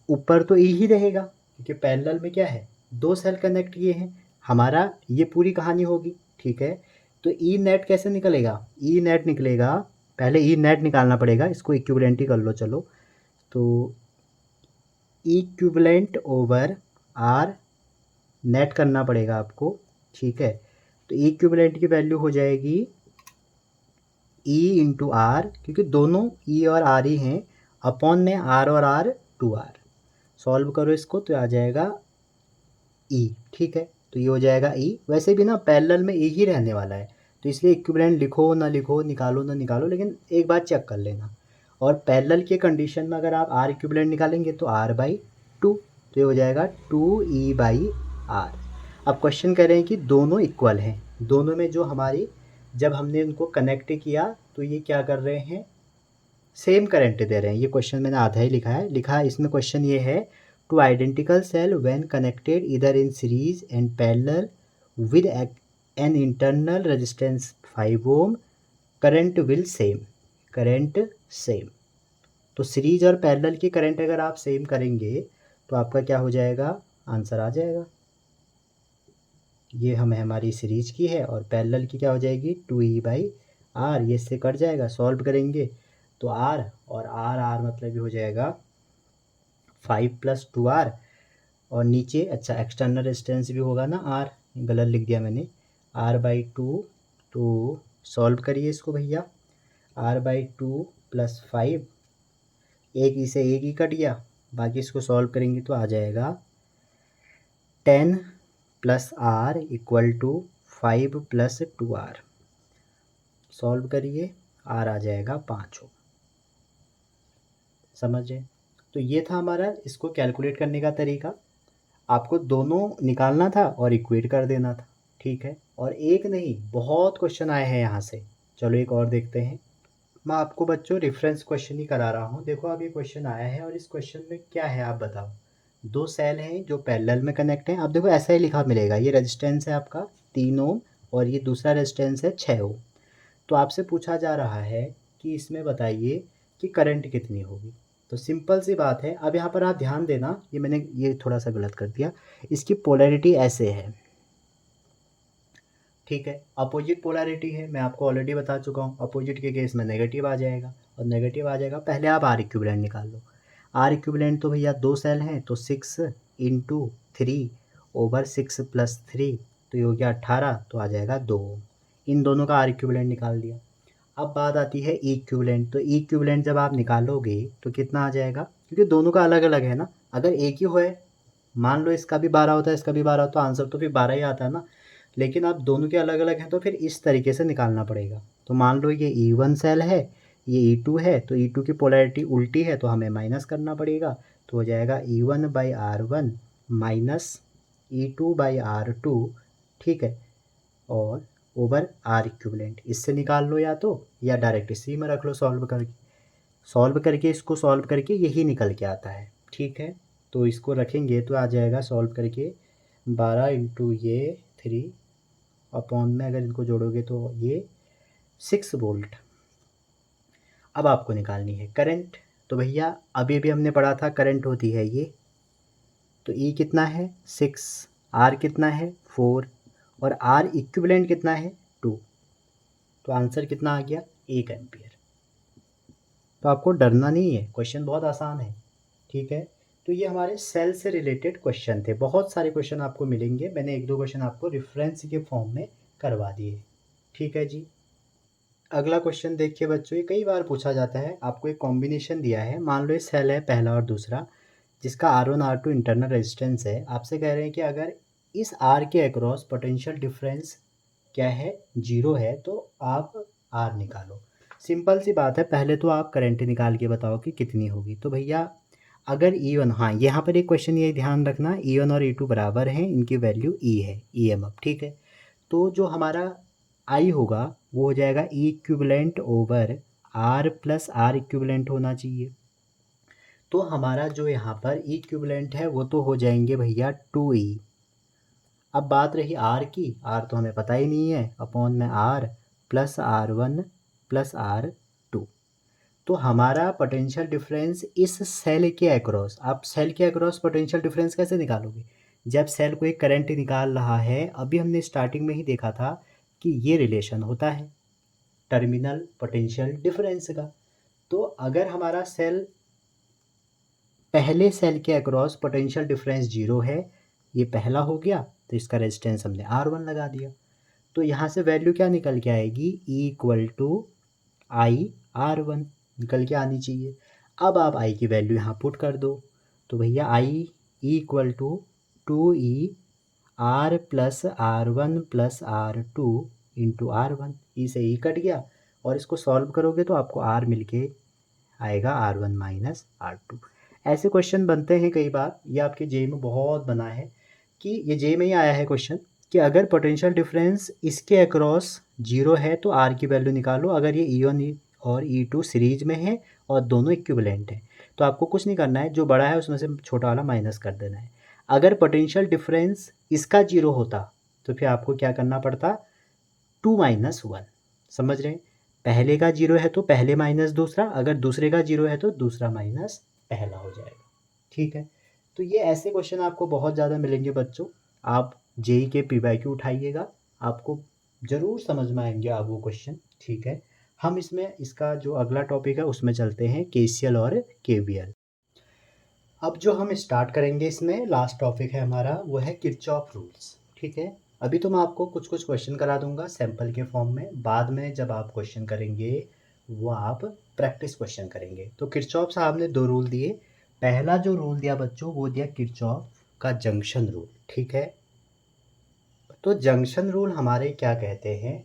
ऊपर तो E ही रहेगा क्योंकि पैरेलल में क्या है? दो सेल कनेक्ट किए हैं, हमारा ये पूरी कहानी होगी। ठीक है, तो ई नेट कैसे निकलेगा? ई नेट निकलेगा, पहले ई नेट निकालना पड़ेगा, इसको इक्विवेलेंट ही कर लो चलो। तो इक्विवेलेंट ओवर आर नेट करना पड़ेगा आपको। ठीक है, तो इक्विवेलेंट की वैल्यू हो जाएगी E इंटू आर, क्योंकि दोनों E और R ही हैं, अपॉन में R और R 2R। सॉल्व करो इसको तो आ जाएगा E। ठीक है, तो ये हो जाएगा E। वैसे भी ना पैरेलल में E ही रहने वाला है, तो इसलिए इक्विवेलेंट लिखो ना लिखो, निकालो ना निकालो, लेकिन एक बात चेक कर लेना। और पैरेलल के कंडीशन में अगर आप R इक्विवेलेंट निकालेंगे तो R/2, तो ये हो जाएगा 2E/R। अब क्वेश्चन कह रहे हैं कि दोनों इक्वल हैं, दोनों में जो हमारी जब हमने उनको कनेक्ट किया तो ये क्या कर रहे हैं? सेम करंट दे रहे हैं। ये क्वेश्चन मैंने आधा ही लिखा है इसमें क्वेश्चन ये है, two identical cell when connected इधर in series and parallel with an internal resistance 5 ohm current will same. Current same, तो सीरीज और पैरेलल की करंट अगर आप सेम करेंगे तो आपका क्या हो जाएगा? आंसर आ जाएगा। ये हमारी सीरीज की है और पैरेलल की क्या हो जाएगी? 2E/R। ये इससे कट जाएगा, सॉल्व करेंगे तो R और R मतलब ये हो जाएगा 5 प्लस 2R। और नीचे अच्छा एक्सटर्नल रेजिस्टेंस भी होगा ना R, गलत लिख दिया मैंने, R/2। तो सॉल्व करिए इसको भैया, R/2 प्लस 5, एक इसे एक ही कट गया, बाकी इसको सॉल्व करेंगे तो आ जाएगा 10 plus R equal to 5 plus 2R। Solve करिए, R आ जाएगा 5 ओम। समझे? तो ये था हमारा इसको कैलकुलेट करने का तरीका। आपको दोनों निकालना था और इक्वेट कर देना था। ठीक है, और एक नहीं बहुत क्वेश्चन आए हैं यहाँ से। चलो एक और देखते हैं। मैं आपको बच्चों रेफरेंस क्वेश्चन ही करा रहा हूँ। देखो अब ये क्वेश्चन आया है और इस क्वेश्चन में क्या है आप बताओ। दो सेल हैं जो पैरेलल में कनेक्ट हैं। अब देखो ऐसा ही लिखा मिलेगा, ये रेजिस्टेंस है आपका 3 ओम और ये दूसरा रेजिस्टेंस है 6 ओम। तो आपसे पूछा जा रहा है कि इसमें बताइए कि करंट कितनी होगी। तो सिंपल सी बात है। अब यहाँ पर आप ध्यान देना, ये मैंने ये थोड़ा सा गलत कर दिया, इसकी पोलैरिटी ऐसे है। ठीक है। अपोजिट पोलैरिटी है, मैं आपको ऑलरेडी बता चुका हूँ, अपोजिट के केस में नेगेटिव आ जाएगा और नेगेटिव आ जाएगा। पहले आप आर इक्विवेलेंट निकाल लो। आर इक्विवेलेंट तो भैया 2 सेल हैं तो 6 × 3/6 + 3 तो ये हो गया 18, तो आ जाएगा 2। इन दोनों का आर इक्विवेलेंट निकाल दिया। अब बात आती है ई इक्विवेलेंट। तो ई इक्विवेलेंट जब आप निकालोगे तो कितना आ जाएगा, क्योंकि दोनों का अलग अलग है ना। अगर एक ही होए, मान लो इसका भी 12 होता है इसका भी 12 होता, तो आंसर तो फिर 12 ही आता है ना। लेकिन अब दोनों के अलग अलग हैं तो फिर इस तरीके से निकालना पड़ेगा। तो मान लो ये E1 सेल है, ये E2 है, तो E2 की पोलैरिटी उल्टी है तो हमें माइनस करना पड़ेगा। तो हो जाएगा E1/R1 माइनस E2/R2, ठीक है, और ओवर आर इक्विवेलेंट। इससे निकाल लो या डायरेक्ट इसी में रख लो सॉल्व करके इसको सॉल्व करके यही निकल के आता है, ठीक है। तो इसको रखेंगे तो आ जाएगा सॉल्व करके 12 × ये 3 अपॉन में अगर इनको जोड़ोगे तो ये 6 वोल्ट। अब आपको निकालनी है करंट। तो भैया अभी अभी हमने पढ़ा था करंट होती है ये, तो E कितना है 6, R कितना है 4 और R इक्विवेलेंट कितना है 2। तो आंसर कितना आ गया 1 एम्पियर। तो आपको डरना नहीं है, क्वेश्चन बहुत आसान है, ठीक है। तो ये हमारे सेल से रिलेटेड क्वेश्चन थे। बहुत सारे क्वेश्चन आपको मिलेंगे, मैंने 1-2 क्वेश्चन आपको रेफरेंस के फॉर्म में करवा दिए, ठीक है जी। अगला क्वेश्चन देखिए बच्चों, ये कई बार पूछा जाता है। आपको एक कॉम्बिनेशन दिया है, मान लो ये सेल है पहला और दूसरा, जिसका R1 R2 इंटरनल रेजिस्टेंस है। आपसे कह रहे हैं कि अगर इस R के अक्रॉस पोटेंशियल डिफरेंस क्या है 0 है तो आप R निकालो। सिंपल सी बात है, पहले तो आप करंट निकाल के बताओ कि कितनी होगी। तो भैया अगर E1, हाँ यहाँ पर एक क्वेश्चन ये ध्यान रखना, E1 और E2 बराबर हैं, इनकी वैल्यू E है, EMF, ठीक है। तो जो हमारा I होगा वो हो जाएगा E equivalent over R plus R equivalent होना चाहिए। तो हमारा जो यहाँ पर E इक्विवेलेंट है वो तो हो जाएंगे भैया 2E। अब बात रही R की, R तो हमें पता ही नहीं है, अपॉन में R plus R1 plus R2। तो हमारा पोटेंशियल डिफरेंस इस सेल के अक्रॉस, आप सेल के अक्रॉस पोटेंशियल डिफरेंस कैसे निकालोगे, जब सेल को एक करंट निकाल रहा है। अभी हमने स्टार्टिंग में ही देखा था कि ये रिलेशन होता है टर्मिनल पोटेंशियल डिफरेंस का। तो अगर हमारा सेल पहले सेल के अक्रॉस पोटेंशियल डिफरेंस 0 है, ये पहला हो गया, तो इसका रेजिस्टेंस हमने R1 लगा दिया। तो यहाँ से वैल्यू क्या निकल के आएगी, E = I/R1 निकल के आनी चाहिए। अब आप I की वैल्यू यहाँ पुट कर दो, तो भैया I = 2E R plus R1 plus R2 into R1। E से E कट गया और इसको सॉल्व करोगे तो आपको R मिलके आएगा R1 माइनस R2। ऐसे क्वेश्चन बनते हैं कई बार, ये आपके जे में बहुत बना है, कि ये जे में ही आया है क्वेश्चन कि अगर पोटेंशियल डिफरेंस इसके अक्रॉस 0 है तो R की वैल्यू निकालो। अगर ये E1 और E2 सीरीज में है और दोनों इक्विवेलेंट हैं तो आपको कुछ नहीं करना है, जो बड़ा है उसमें से छोटा वाला माइनस कर देना है। अगर पोटेंशियल डिफरेंस इसका 0 होता तो फिर आपको क्या करना पड़ता, 2 - 1। समझ रहे हैं, पहले का 0 है तो पहले माइनस दूसरा, अगर दूसरे का 0 है तो दूसरा माइनस पहला हो जाएगा, ठीक है। तो ये ऐसे क्वेश्चन आपको बहुत ज़्यादा मिलेंगे बच्चों। आप जेई के पीवाईक्यू उठाइएगा, आपको ज़रूर समझ में आएंगे आप वो क्वेश्चन, ठीक है। हम इसमें इसका जो अगला टॉपिक है उसमें चलते हैं केसीएल और केवीएल। अब जो हम स्टार्ट करेंगे इसमें लास्ट टॉपिक है हमारा, वो है किरचॉफ रूल्स, ठीक है। अभी तो मैं आपको कुछ कुछ क्वेश्चन करा दूंगा सैंपल के फॉर्म में, बाद में जब आप क्वेश्चन करेंगे वो आप प्रैक्टिस क्वेश्चन करेंगे। तो किरचॉफ साहब ने 2 रूल दिए। पहला जो रूल दिया बच्चों वो दिया किरचॉफ का जंक्शन रूल, ठीक है। तो जंक्शन रूल हमारे क्या कहते हैं,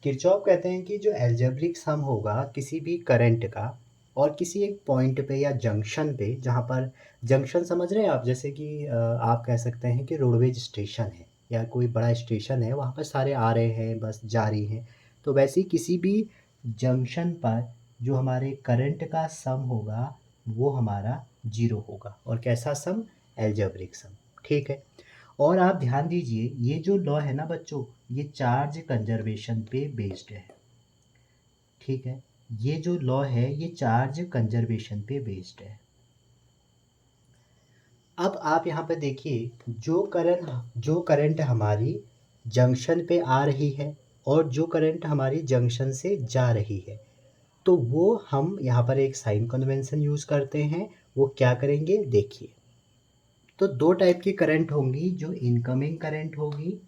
किरचॉफ कहते हैं कि जो एल्जेब्रिक सम होगा किसी भी करंट का और किसी एक पॉइंट पे या जंक्शन पे, जहाँ पर जंक्शन समझ रहे हैं आप, जैसे कि आप कह सकते हैं कि रोडवेज स्टेशन है या कोई बड़ा स्टेशन है, वहाँ पर सारे आ रहे हैं बस जा रही हैं। तो वैसे ही किसी भी जंक्शन पर जो हमारे करंट का सम होगा वो हमारा 0 होगा। और कैसा सम, एल्जेब्रिक सम, ठीक है। और आप ध्यान दीजिए ये जो लॉ है ना बच्चों, ये चार्ज कंजर्वेशन पे बेस्ड है, ठीक है। ये जो लॉ है ये चार्ज कंजर्वेशन पे बेस्ड है। अब आप यहाँ पे देखिए जो करंट हमारी जंक्शन पे आ रही है और जो करंट हमारी जंक्शन से जा रही है, तो वो हम यहाँ पर एक साइन कन्वेंशन यूज़ करते हैं। वो क्या करेंगे देखिए। तो दो टाइप की करंट होंगी, जो इनकमिंग करंट होगी,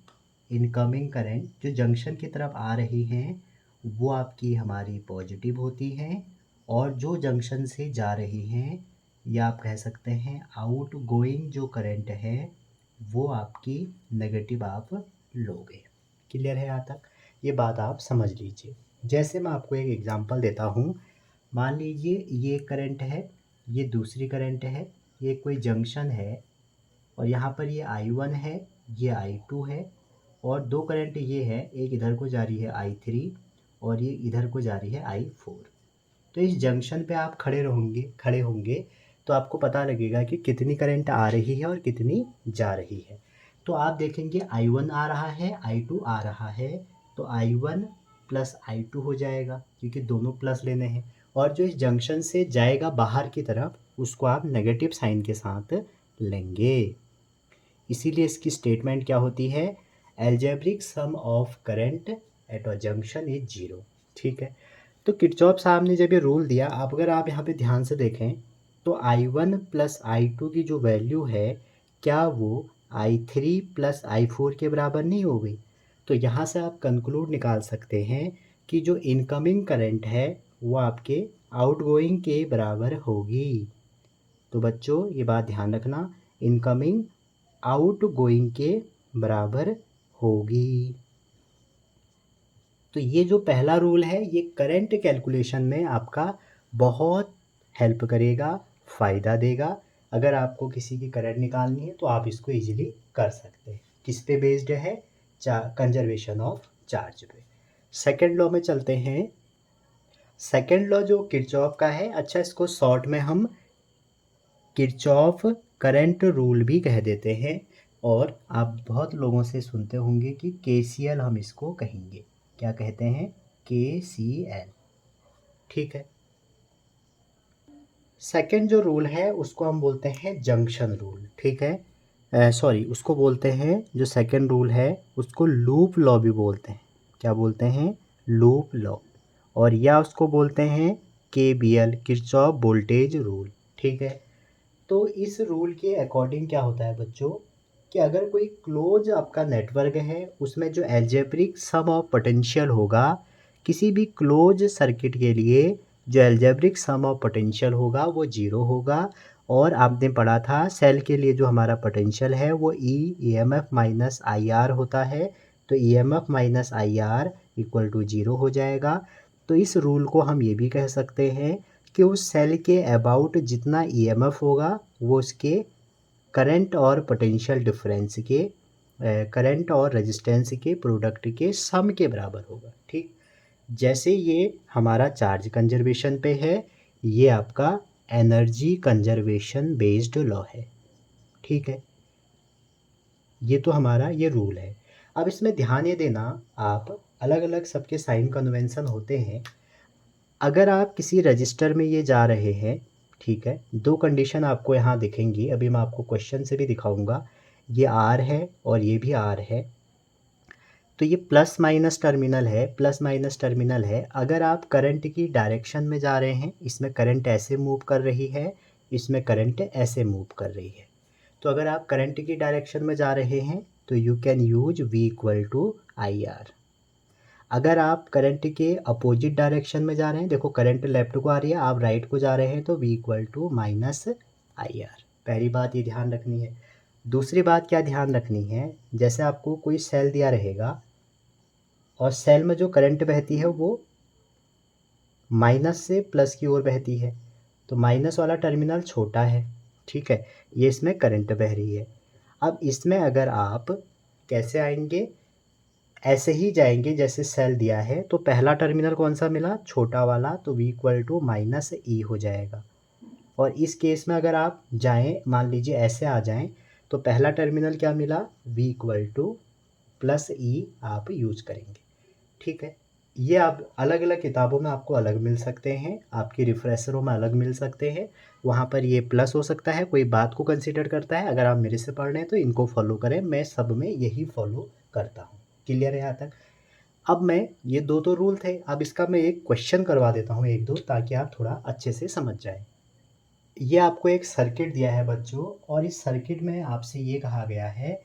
इनकमिंग करंट जो जंक्शन की तरफ आ रही हैं वो आपकी हमारी पॉजिटिव होती हैं, और जो जंक्शन से जा रही हैं या आप कह सकते हैं आउट गोइंग जो करंट है वो आपकी नेगेटिव आप लोगे। क्लियर है यहाँ तक? ये बात आप समझ लीजिए। जैसे मैं आपको एक एग्जांपल देता हूँ। मान लीजिए ये करंट है, ये दूसरी करंट है, ये कोई जंक्शन है और यहाँ पर ये I1 है, ये I2 है, और दो करंट ये है, एक इधर को जा रही है I3 और ये इधर को जा रही है I4। तो इस जंक्शन पे आप खड़े होंगे तो आपको पता लगेगा कि कितनी करंट आ रही है और कितनी जा रही है। तो आप देखेंगे I1 आ रहा है, I2 आ रहा है, तो I1 प्लस I2 हो जाएगा क्योंकि दोनों प्लस लेने हैं, और जो इस जंक्शन से जाएगा बाहर की तरफ उसको आप नेगेटिव साइन के साथ लेंगे। इसीलिए इसकी स्टेटमेंट क्या होती है, algebraic sum of current at a junction is zero. ठीक है। तो किरचॉफ साहब ने जब ये रूल दिया, आप अगर आप यहाँ पे ध्यान से देखें तो I1 प्लस I2 की जो वैल्यू है क्या वो I3 प्लस I4 के बराबर नहीं हो गई? तो यहाँ से आप कंक्लूड निकाल सकते हैं कि जो इनकमिंग करंट है वो आपके आउटगोइंग के बराबर होगी। तो बच्चों ये बात ध्यान रखना, इनकमिंग आउटगोइंग के बराबर होगी। तो ये जो पहला रूल है ये करंट कैलकुलेशन में आपका बहुत हेल्प करेगा, फ़ायदा देगा। अगर आपको किसी की करंट निकालनी है तो आप इसको इजीली कर सकते हैं। किस पे बेस्ड है? कंजर्वेशन ऑफ चार्ज पे। सेकंड लॉ में चलते हैं। सेकंड लॉ जो किरचॉफ का है, अच्छा इसको शॉर्ट में हम किरचॉफ करंट रूल भी कह देते हैं, और आप बहुत लोगों से सुनते होंगे कि KCL हम इसको कहेंगे। क्या कहते हैं? KCL। ठीक है। सेकंड जो रूल है उसको हम बोलते हैं जंक्शन रूल। ठीक है, सॉरी उसको बोलते हैं, जो सेकंड रूल है उसको लूप लॉ भी बोलते हैं। क्या बोलते हैं? Loop law. और या उसको बोलते हैं KVL, किरचॉफ वोल्टेज रूल। ठीक है। तो इस रूल के अकॉर्डिंग क्या होता है बच्चों, कि अगर कोई क्लोज आपका नेटवर्क है उसमें जो एल्जेब्रिक सम ऑफ पोटेंशियल होगा, किसी भी क्लोज सर्किट के लिए जो एल्जेब्रिक सम ऑफ पोटेंशियल होगा वो जीरो होगा। और आपने पढ़ा था सेल के लिए जो हमारा पोटेंशियल है वो EMF माइनस IR होता है, तो EMF minus IR equal to zero हो जाएगा। तो इस रूल को हम ये भी कह सकते हैं कि उस सेल के अबाउट जितना EMF होगा वो उसके करंट और पोटेंशियल डिफरेंस के, करंट और रेजिस्टेंस के प्रोडक्ट के सम के बराबर होगा। ठीक। जैसे ये हमारा चार्ज कंजर्वेशन पे है, ये आपका एनर्जी कंजर्वेशन बेस्ड लॉ है। ठीक है। ये तो हमारा ये रूल है। अब इसमें ध्यान ये देना, आप अलग अलग सबके साइन कन्वेंशन होते हैं। अगर आप किसी रजिस्टर में ये जा रहे हैं, ठीक है, दो कंडीशन आपको यहाँ दिखेंगी, अभी मैं आपको क्वेश्चन से भी दिखाऊंगा। ये R है और ये भी R है, तो ये प्लस माइनस टर्मिनल है, प्लस माइनस टर्मिनल है। अगर आप करंट की डायरेक्शन में जा रहे हैं, इसमें करंट ऐसे मूव कर रही है, इसमें करंट ऐसे मूव कर रही है। तो अगर आप करंट की डायरेक्शन में जा रहे हैं तो you can use V equal to IR। अगर आप करंट के अपोजिट डायरेक्शन में जा रहे हैं, देखो करंट लेफ्ट को आ रही है, आप राइट को जा रहे हैं, तो V equal to minus IR। पहली बात ये ध्यान रखनी है। दूसरी बात क्या ध्यान रखनी है, जैसे आपको कोई सेल दिया रहेगा और सेल में जो करंट बहती है वो माइनस से प्लस की ओर बहती है, तो माइनस वाला टर्मिनल छोटा है। ठीक है। ये इसमें करंट बह रही है। अब इसमें अगर आप कैसे आएंगे, ऐसे ही जाएंगे जैसे सेल दिया है, तो पहला टर्मिनल कौन सा मिला? छोटा वाला, तो V equal to minus E हो जाएगा। और इस केस में अगर आप जाएं, मान लीजिए ऐसे आ जाएं, तो पहला टर्मिनल क्या मिला? V equal two plus E आप यूज करेंगे। ठीक है। ये आप अलग अलग किताबों में आपको अलग मिल सकते हैं, आपके रिफ्रेशरों में अलग मिल सकते हैं। वहाँ पर ये प्लस हो सकता है, कोई बात को कंसीडर करता है। अगर आप मेरे से पढ़ रहे हैं तो इनको फॉलो करें, मैं सब में यही फॉलो करता हूँ। क्लियर है यहाँ तक? अब मैं ये दो तो रूल थे, अब इसका मैं एक क्वेश्चन करवा देता हूँ एक दो, ताकि आप थोड़ा अच्छे से समझ जाएं। ये आपको एक सर्किट दिया है बच्चों, और इस सर्किट में आपसे ये कहा गया है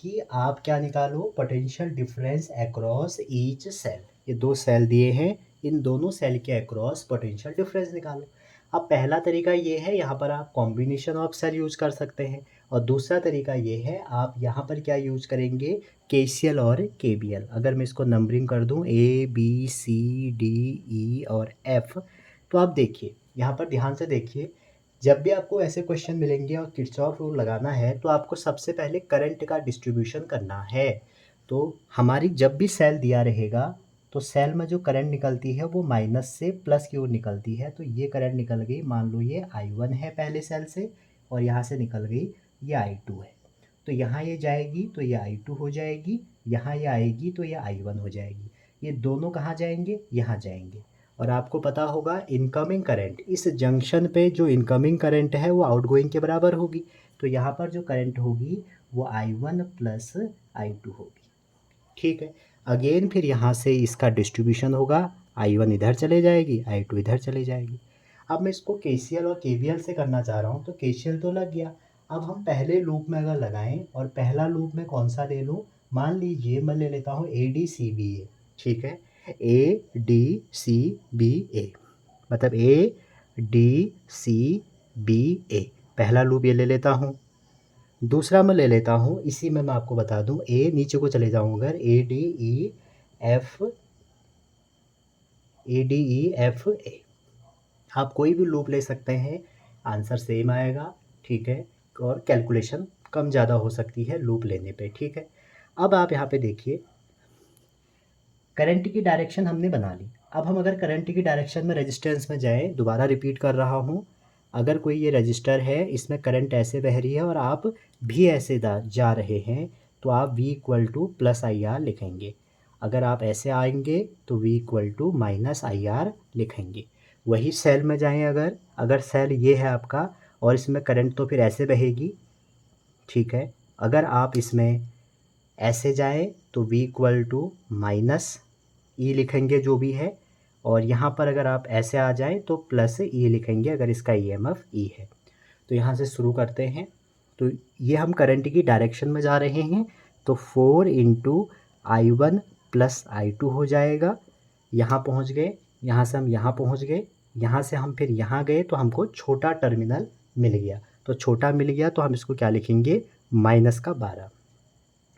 कि आप क्या निकालो, potential difference across each cell. ये दो सेल दिए हैं, इन दोनों सेल के अक्रॉस पोटेंशियल डिफरेंस निकालो। अब पहला तरीका ये है, यहाँ पर आप कॉम्बिनेशन ऑफ सेल यूज कर सकते हैं, और दूसरा तरीका ये है, आप यहाँ पर क्या यूज करेंगे, KCL और KVL। अगर मैं इसको नंबरिंग कर दूँ ABCDE और F, तो आप देखिए यहाँ पर ध्यान से देखिए, जब भी आपको ऐसे क्वेश्चन मिलेंगे और किरचॉफ रूल लगाना है, तो आपको सबसे पहले करंट का डिस्ट्रीब्यूशन करना है। तो हमारी जब भी सेल दिया रहेगा, तो सेल में जो करंट निकलती है वो माइनस से प्लस की ओर निकलती है। तो ये करंट निकल गई, मान लो ये I1 है पहले सेल से, और यहाँ से निकल गई ये I2 है। तो यहाँ ये जाएगी तो ये I2 हो जाएगी, यहाँ ये आएगी तो ये I1 हो जाएगी। ये दोनों कहाँ जाएंगे, यहाँ जाएंगे। और आपको पता होगा इनकमिंग करंट, इस जंक्शन पे जो इनकमिंग करंट है वो आउटगोइंग के बराबर होगी। तो यहाँ पर जो करंट होगी वो I1 प्लस I2 होगी। ठीक है, अगेन फिर यहाँ से इसका डिस्ट्रीब्यूशन होगा, I1 इधर चले जाएगी, I2 इधर चले जाएगी। अब मैं इसको KCL और KVL से करना चाह रहा हूँ, तो KCL तो लग गया। अब हम पहले लूप में अगर लगाएं, और पहला लूप में कौन सा ले लूँ, मान लीजिए मैं ले लेता हूँ ADCBA। ठीक है, ADCBA मतलब ADCBA, पहला लूप ये ले लेता हूँ। दूसरा मैं ले लेता हूँ, इसी में मैं आपको बता दूँ, ए नीचे को चले जाऊँ अगर, ADEFA। आप कोई भी लूप ले सकते हैं, आंसर सेम आएगा। ठीक है, और कैलकुलेशन कम ज़्यादा हो सकती है लूप लेने पे। ठीक है, अब आप यहाँ पे देखिए, करंट की डायरेक्शन हमने बना ली। अब हम अगर करंट की डायरेक्शन में रेजिस्टेंस में जाएँ, दोबारा रिपीट कर रहा हूँ, अगर कोई ये रजिस्टर है, इसमें करंट ऐसे बह रही है और आप भी ऐसे जा रहे हैं, तो आप V = +IR लिखेंगे। अगर आप ऐसे आएंगे तो V = -IR लिखेंगे। वही सेल में जाएं, अगर सेल ये है आपका और इसमें करंट, तो फिर ऐसे बहेगी। ठीक है, अगर आप इसमें ऐसे जाएं तो V = -E लिखेंगे जो भी है, और यहाँ पर अगर आप ऐसे आ जाएं तो +E लिखेंगे अगर इसका EMF E है। तो यहाँ से शुरू करते हैं। तो ये हम करंट की डायरेक्शन में जा रहे हैं, तो 4 × I1 + I2 हो जाएगा। यहाँ पहुँच गए, यहाँ से हम यहाँ पहुँच गए, यहाँ से हम फिर यहाँ गए तो हमको छोटा टर्मिनल मिल गया। तो छोटा मिल गया तो हम इसको क्या लिखेंगे, -12।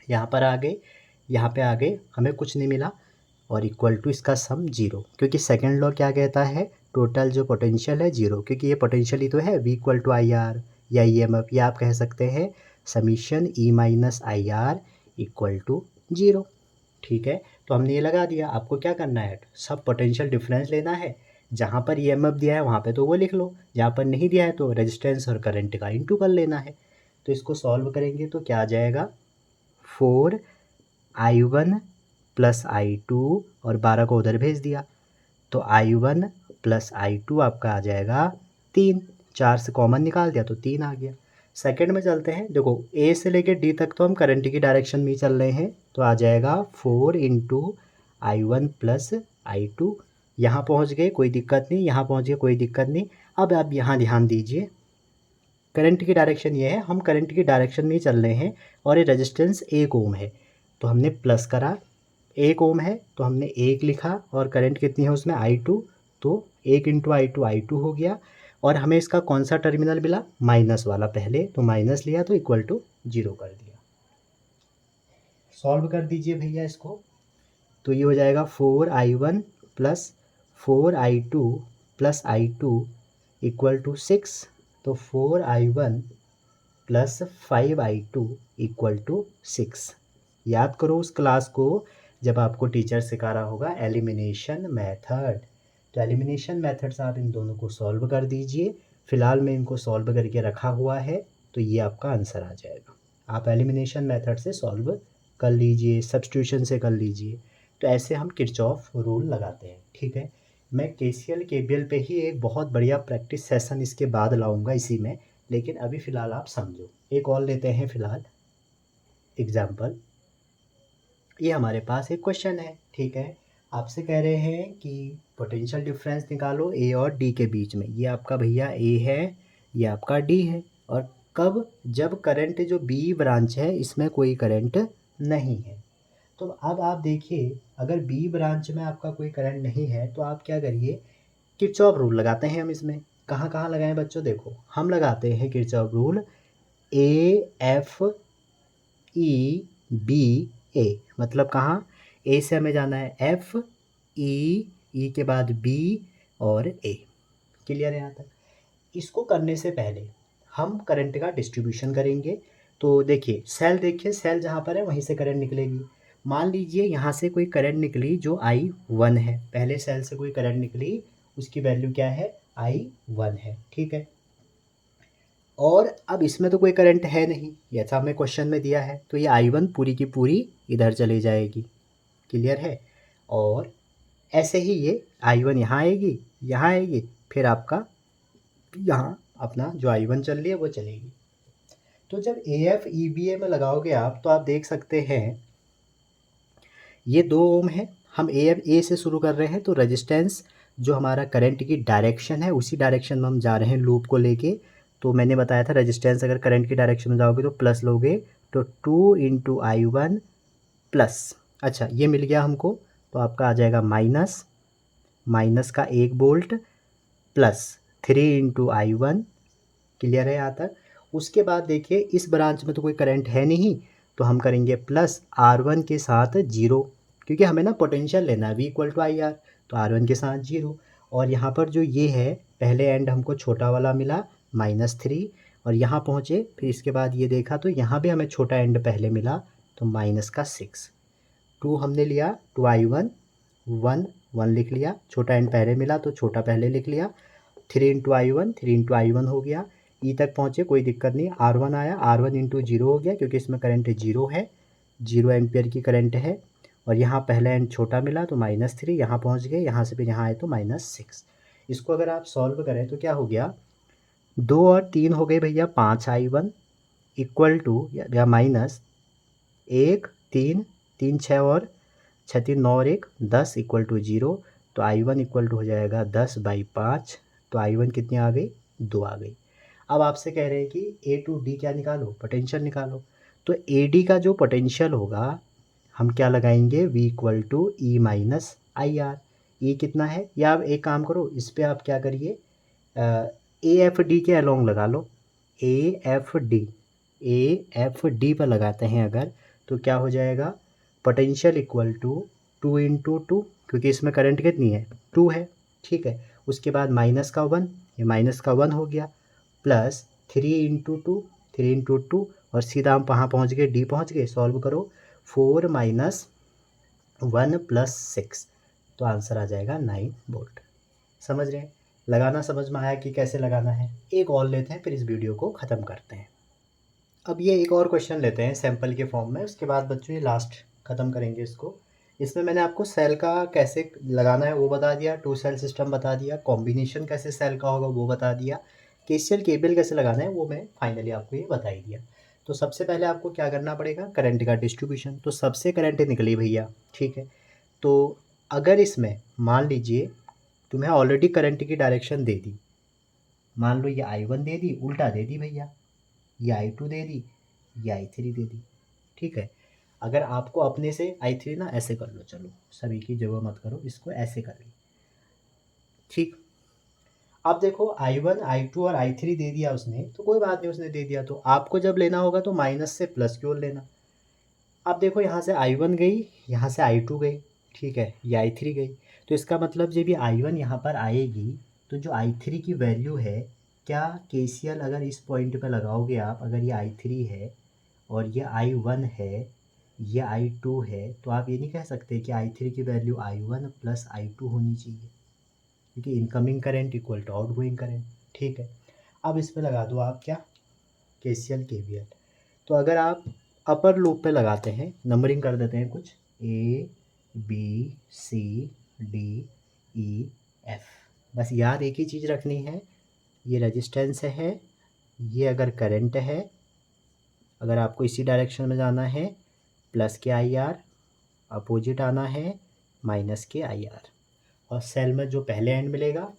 यहाँ पर आ गए, यहाँ पे आ गए, हमें कुछ नहीं मिला, और इक्वल टू इसका सम 0, क्योंकि सेकंड लॉ क्या कहता है, टोटल जो पोटेंशियल है 0, क्योंकि ये पोटेंशियल ही तो है। V = IR या EMF, या आप कह सकते हैं समीशन E - IR = 0। ठीक है, तो हमने ये लगा दिया। आपको क्या करना है, सब पोटेंशियल डिफरेंस लेना है। जहाँ पर EMF दिया है वहाँ पे तो वो लिख लो, जहाँ पर नहीं दिया है तो रेजिस्टेंस और करंट का इंटू कर लेना है। तो इसको सॉल्व करेंगे तो क्या आ जाएगा, 4I1 + I2, और 12 को उधर भेज दिया, तो I1 + I2 आपका आ जाएगा 3। 4 से कॉमन निकाल दिया तो 3 आ गया। सेकंड में चलते हैं, देखो A से लेके D तक तो हम करंट की डायरेक्शन में ही चल रहे हैं, तो आ जाएगा 4 × I1 + I2। यहाँ पहुँच गए कोई दिक्कत नहीं, यहाँ पहुँच गए कोई दिक्कत नहीं। अब आप यहाँ ध्यान दीजिए, करंट की डायरेक्शन ये है, हम करंट की डायरेक्शन में ही चल रहे हैं, और ये रेजिस्टेंस 1 ओम है, तो हमने प्लस करा। 1 ओम है तो हमने 1 लिखा, और करंट कितनी है उसमें, I2, तो 1 × I2 हो गया। और हमें इसका कौन सा टर्मिनल मिला, माइनस वाला, पहले तो माइनस लिया तो इक्वल टू 0 कर दिया। सॉल्व कर दीजिए भैया इसको, तो ये हो जाएगा 4I1 + 4I2 + I2 = 6। तो 4I1 + 5I2 = 6। याद करो उस क्लास को जब आपको टीचर सिखा रहा होगा एलिमिनेशन मेथड। तो एलिमिनेशन मेथड से आप इन दोनों को सॉल्व कर दीजिए। फ़िलहाल मैं इनको सॉल्व करके रखा हुआ है, तो ये आपका आंसर आ जाएगा। आप एलिमिनेशन मेथड से सॉल्व कर लीजिए, सब्स्टिट्यूशन से कर लीजिए। तो ऐसे हम किरचॉफ रूल लगाते हैं। ठीक है, मैं KCL KVL पे ही एक बहुत बढ़िया प्रैक्टिस सेशन इसके बाद लाऊंगा इसी में, लेकिन अभी फ़िलहाल आप समझो। एक और लेते हैं फ़िलहाल एग्जाम्पल। ये हमारे पास एक क्वेश्चन है, ठीक है। आपसे कह रहे हैं कि पोटेंशियल डिफरेंस निकालो ए और डी के बीच में। ये आपका भैया ए है, ये आपका डी है। और कब? जब करंट जो बी ब्रांच है इसमें कोई करंट नहीं है। तो अब आप देखिए, अगर बी ब्रांच में आपका कोई करंट नहीं है तो आप क्या करिए, किरचॉफ रूल लगाते हैं हम इसमें। कहाँ कहाँ लगाएं बच्चों? देखो, हम लगाते हैं Kirchhoff rule A F E B A. मतलब कहाँ? ए से हमें जाना है एफ, ई के बाद बी और ए। क्लियर है यहाँ तक? इसको करने से पहले हम करंट का डिस्ट्रीब्यूशन करेंगे। तो देखिए सेल, देखिए सेल जहाँ पर है वहीं से करंट निकलेगी। मान लीजिए यहाँ से कोई करंट निकली जो I1 है, पहले सेल से कोई करंट निकली, उसकी वैल्यू क्या है? I1 है, ठीक है। और अब इसमें तो कोई करंट है नहीं, ऐसा हमें क्वेश्चन में दिया है, तो ये I1 पूरी की पूरी इधर चली जाएगी। क्लियर है? और ऐसे ही ये I1 यहाँ आएगी, यहाँ आएगी, फिर आपका यहाँ अपना जो I1 चल रही है वो चलेगी। तो जब AF EBA में लगाओगे आप, तो आप देख सकते हैं ये 2 ओम है। हम ए से शुरू कर रहे हैं, तो रेजिस्टेंस जो हमारा करंट की डायरेक्शन है उसी डायरेक्शन में हम जा रहे हैं लूप को लेके। तो मैंने बताया था रेजिस्टेंस अगर करंट की डायरेक्शन में जाओगे तो प्लस लोगे, तो 2 × I1 प्लस, अच्छा ये मिल गया हमको, तो आपका आ जाएगा माइनस, माइनस का 1 वोल्ट प्लस 3 × I1। क्लियर है यहाँ तक? उसके बाद देखिए इस ब्रांच में तो कोई करंट है नहीं, तो हम करेंगे प्लस R1 के साथ 0, क्योंकि हमें ना पोटेंशियल लेना है V = IR, तो R1 के साथ 0। और यहाँ पर जो ये है, पहले एंड हमको छोटा वाला मिला -3, और यहाँ पहुँचे, फिर इसके बाद ये देखा तो यहाँ भी हमें छोटा एंड पहले मिला, तो -6। 2 हमने लिया, 2I1, 1 लिख लिया, छोटा एंड पहले मिला तो छोटा पहले लिख लिया, 3 × I1, 3 × I1 हो गया। ई तक पहुँचे, कोई दिक्कत नहीं, R1 आया, R1 × 0 हो गया, क्योंकि इसमें करंट 0 है, 0 एम्पियर की करंट है। और यहाँ पहला एंड छोटा मिला तो -3, यहाँ पहुँच गए, यहाँ से फिर यहाँ आए तो -6। इसको अगर आप सॉल्व करें तो क्या हो गया, 2 और 3 हो गए भैया 5I1 इक्वल टू या माइनस 1 3 3 6 और 6 3 9 और 1 10 इक्वल टू 0। तो I1 इक्वल टू हो जाएगा 10/5। तो I1 कितनी आ गई? 2 आ गई। अब आपसे कह रहे हैं कि A to D क्या निकालो? पोटेंशियल निकालो। तो AD का जो पोटेंशियल होगा हम क्या लगाएंगे? V = E - IR। E कितना है? या आप एक काम करो, इस पर आप क्या करिए, AFD के अलोंग लगा लो। AFD पर लगाते हैं अगर, तो क्या हो जाएगा? पोटेंशियल इक्वल टू 2 × 2, क्योंकि इसमें करंट कितनी है? 2 है, ठीक है। उसके बाद माइनस का 1, ये माइनस का 1 हो गया, प्लस 3 × 2, 3 × 2, और सीधा हम कहाँ पहुँच गए? डी पहुँच गए। सॉल्व करो, 4 - 1 + 6, तो आंसर आ जाएगा 9 वोल्ट। समझ रहे हैं? लगाना समझ में आया कि कैसे लगाना है? एक और लेते हैं, फिर इस वीडियो को ख़त्म करते हैं। अब ये एक और क्वेश्चन लेते हैं सैंपल के फॉर्म में, उसके बाद बच्चों ये लास्ट ख़त्म करेंगे इसको। इसमें मैंने आपको सेल का कैसे लगाना है वो बता दिया, 2 सेल सिस्टम बता दिया, कॉम्बिनेशन कैसे सेल का होगा वो बता दिया, केसीएल केबल कैसे लगाना है वो मैं फाइनली आपको ये बता ही दिया। तो सबसे पहले आपको क्या करना पड़ेगा? करंट का डिस्ट्रीब्यूशन। तो सबसे करंट निकली भैया, ठीक है। तो अगर इसमें मान लीजिए तुम्हें ऑलरेडी करंट की डायरेक्शन दे दी, मान लो ये I1 दे दी, उल्टा दे दी भैया, ये I2 दे दी, ये I3 दे दी, ठीक है। अगर आपको अपने से I3 ना ऐसे कर लो, चलो सभी की जगह मत करो, इसको ऐसे कर लो, ठीक। अब देखो I1 I2 और I3 दे दिया उसने, तो कोई बात नहीं, उसने दे दिया, तो आपको जब लेना होगा तो माइनस से प्लस की ओर लेना। अब देखो यहाँ से I1 गई, यहाँ से I2 गई, ठीक है, ये I3 गई, तो इसका मतलब जब ये I1 यहाँ पर आएगी तो जो I3 की वैल्यू है, क्या KCL अगर इस पॉइंट पे लगाओगे आप, अगर ये I3 है और ये I1 है, ये I2 है, तो आप ये नहीं कह सकते कि I3 की वैल्यू I1 + I2 होनी चाहिए, क्योंकि incoming current equal to outgoing current, ठीक है। अब इस पे लगा दो आप क्या? KCL KVL। तो अगर आप अपर लूप पे लगाते हैं, नंबरिंग कर देते हैं कुछ, ABCDEF, बस याद एक ही चीज़ रखनी है, ये रेजिस्टेंस है, ये अगर करंट है, अगर आपको इसी डायरेक्शन में जाना है, प्लस के IR अपोजिट आना है माइनस के आई आर, और सेल में जो पहले एंड मिलेगा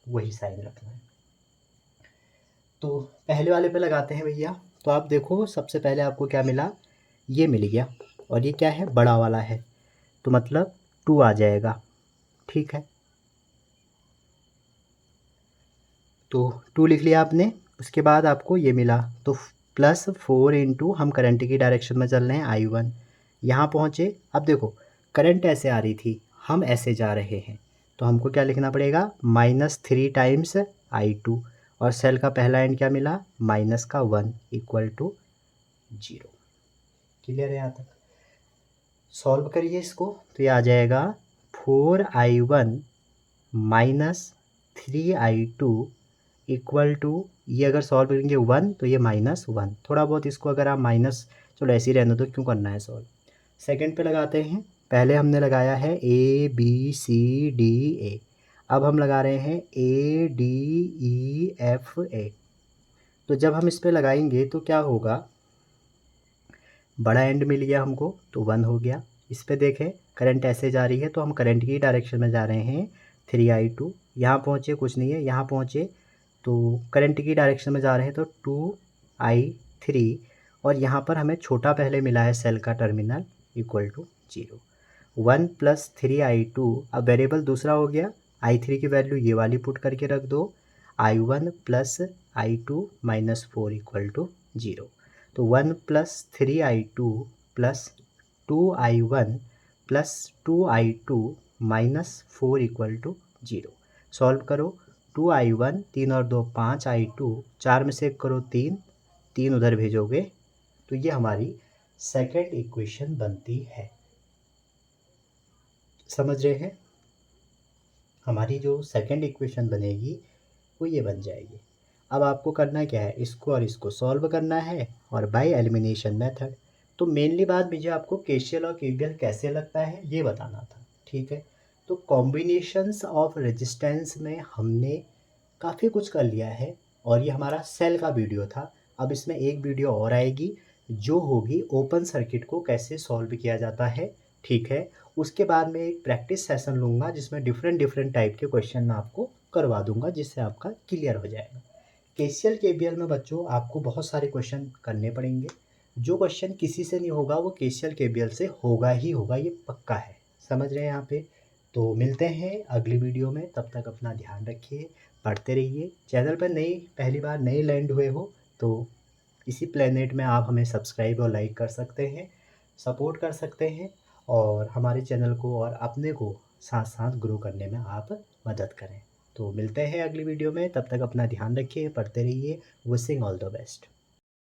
वही साइन रखना है। तो पहले वाले पे लगाते हैं भैया। तो आप देखो सबसे पहले आपको क्या मिला, ये मिल गया, और ये क्या है, बड़ा वाला है, तो मतलब 2 आ जाएगा, ठीक है। तो 2 लिख लिया आपने। उसके बाद आपको ये मिला, तो +4 इंटू, हम करंट की डायरेक्शन में चल रहे हैं I1, यहाँ पहुँचे। अब देखो करंट ऐसे आ रही थी, हम ऐसे जा रहे हैं, तो हमको क्या लिखना पड़ेगा, -3 टाइम्स I2, और सेल का पहला एंड क्या मिला, -1 इक्वल टू 0। क्लियर है यहाँ तक? सॉल्व करिए इसको, तो ये आ जाएगा 4I1 -3I2 इक्वल टू, ये अगर सॉल्व करेंगे 1 तो ये -1, थोड़ा बहुत इसको अगर आप माइनस, चलो ऐसे ही रहने दो, क्यों करना है सॉल्व। सेकंड पे लगाते हैं। पहले हमने लगाया है ABCDA, अब हम लगा रहे हैं ADEFA। तो जब हम इस पे लगाएंगे तो क्या होगा, बड़ा एंड मिल गया हमको, तो 1 हो गया। इस पे देखें करंट ऐसे जा रही है, तो हम करंट की डायरेक्शन में जा रहे हैं 3I2, यहाँ पहुँचे कुछ नहीं है, यहाँ पहुँचे तो करंट की डायरेक्शन में जा रहे हैं तो 2I3, और यहाँ पर हमें छोटा पहले मिला है सेल का टर्मिनल इक्वल टू 0। 1 + 3I2, अब वेरिएबल दूसरा हो गया, I3 की वैल्यू ये वाली पुट करके रख दो, I1 + I2 -4 इक्वल टू 0। तो 1 + 3I2 + 2I1 + 2I2 -4 equal to 0। Solve करो, 2I1, 3 और 2 5, I2 4 में से 1 करो 3, 3 उधर भेजोगे, तो ये हमारी सेकंड इक्वेशन बनती है। समझ रहे हैं? हमारी जो सेकंड इक्वेशन बनेगी वो ये बन जाएगी। अब आपको करना क्या है, इसको और इसको सॉल्व करना है, और बाय एलिमिनेशन मेथड। तो मेनली बात मुझे आपको केसीएल और केवीएल कैसे लगता है ये बताना था, ठीक है। तो कॉम्बिनेशंस ऑफ रेजिस्टेंस में हमने काफ़ी कुछ कर लिया है, और ये हमारा सेल का वीडियो था। अब इसमें एक वीडियो और आएगी जो होगी ओपन सर्किट को कैसे सॉल्व किया जाता है, ठीक है। उसके बाद में एक प्रैक्टिस सेशन लूँगा जिसमें डिफरेंट डिफरेंट टाइप के क्वेश्चन मैं आपको करवा दूंगा, जिससे आपका क्लियर हो जाएगा। केसीएल केवीएल में बच्चों आपको बहुत सारे क्वेश्चन करने पड़ेंगे, जो क्वेश्चन किसी से नहीं होगा वो केसीएल केवीएल से होगा ही होगा, ये पक्का है। समझ रहे हैं यहाँ पे? तो मिलते हैं अगली वीडियो में, तब तक अपना ध्यान रखिए, पढ़ते रहिए। चैनल पर पहली बार नए लैंड हुए हो तो इसी प्लेनेट में आप हमें सब्सक्राइब और लाइक कर सकते हैं, सपोर्ट कर सकते हैं, और हमारे चैनल को और अपने को साथ साथ ग्रो करने में आप मदद करें। तो मिलते हैं अगली वीडियो में, तब तक अपना ध्यान रखिए, पढ़ते रहिए। Wishing all the best.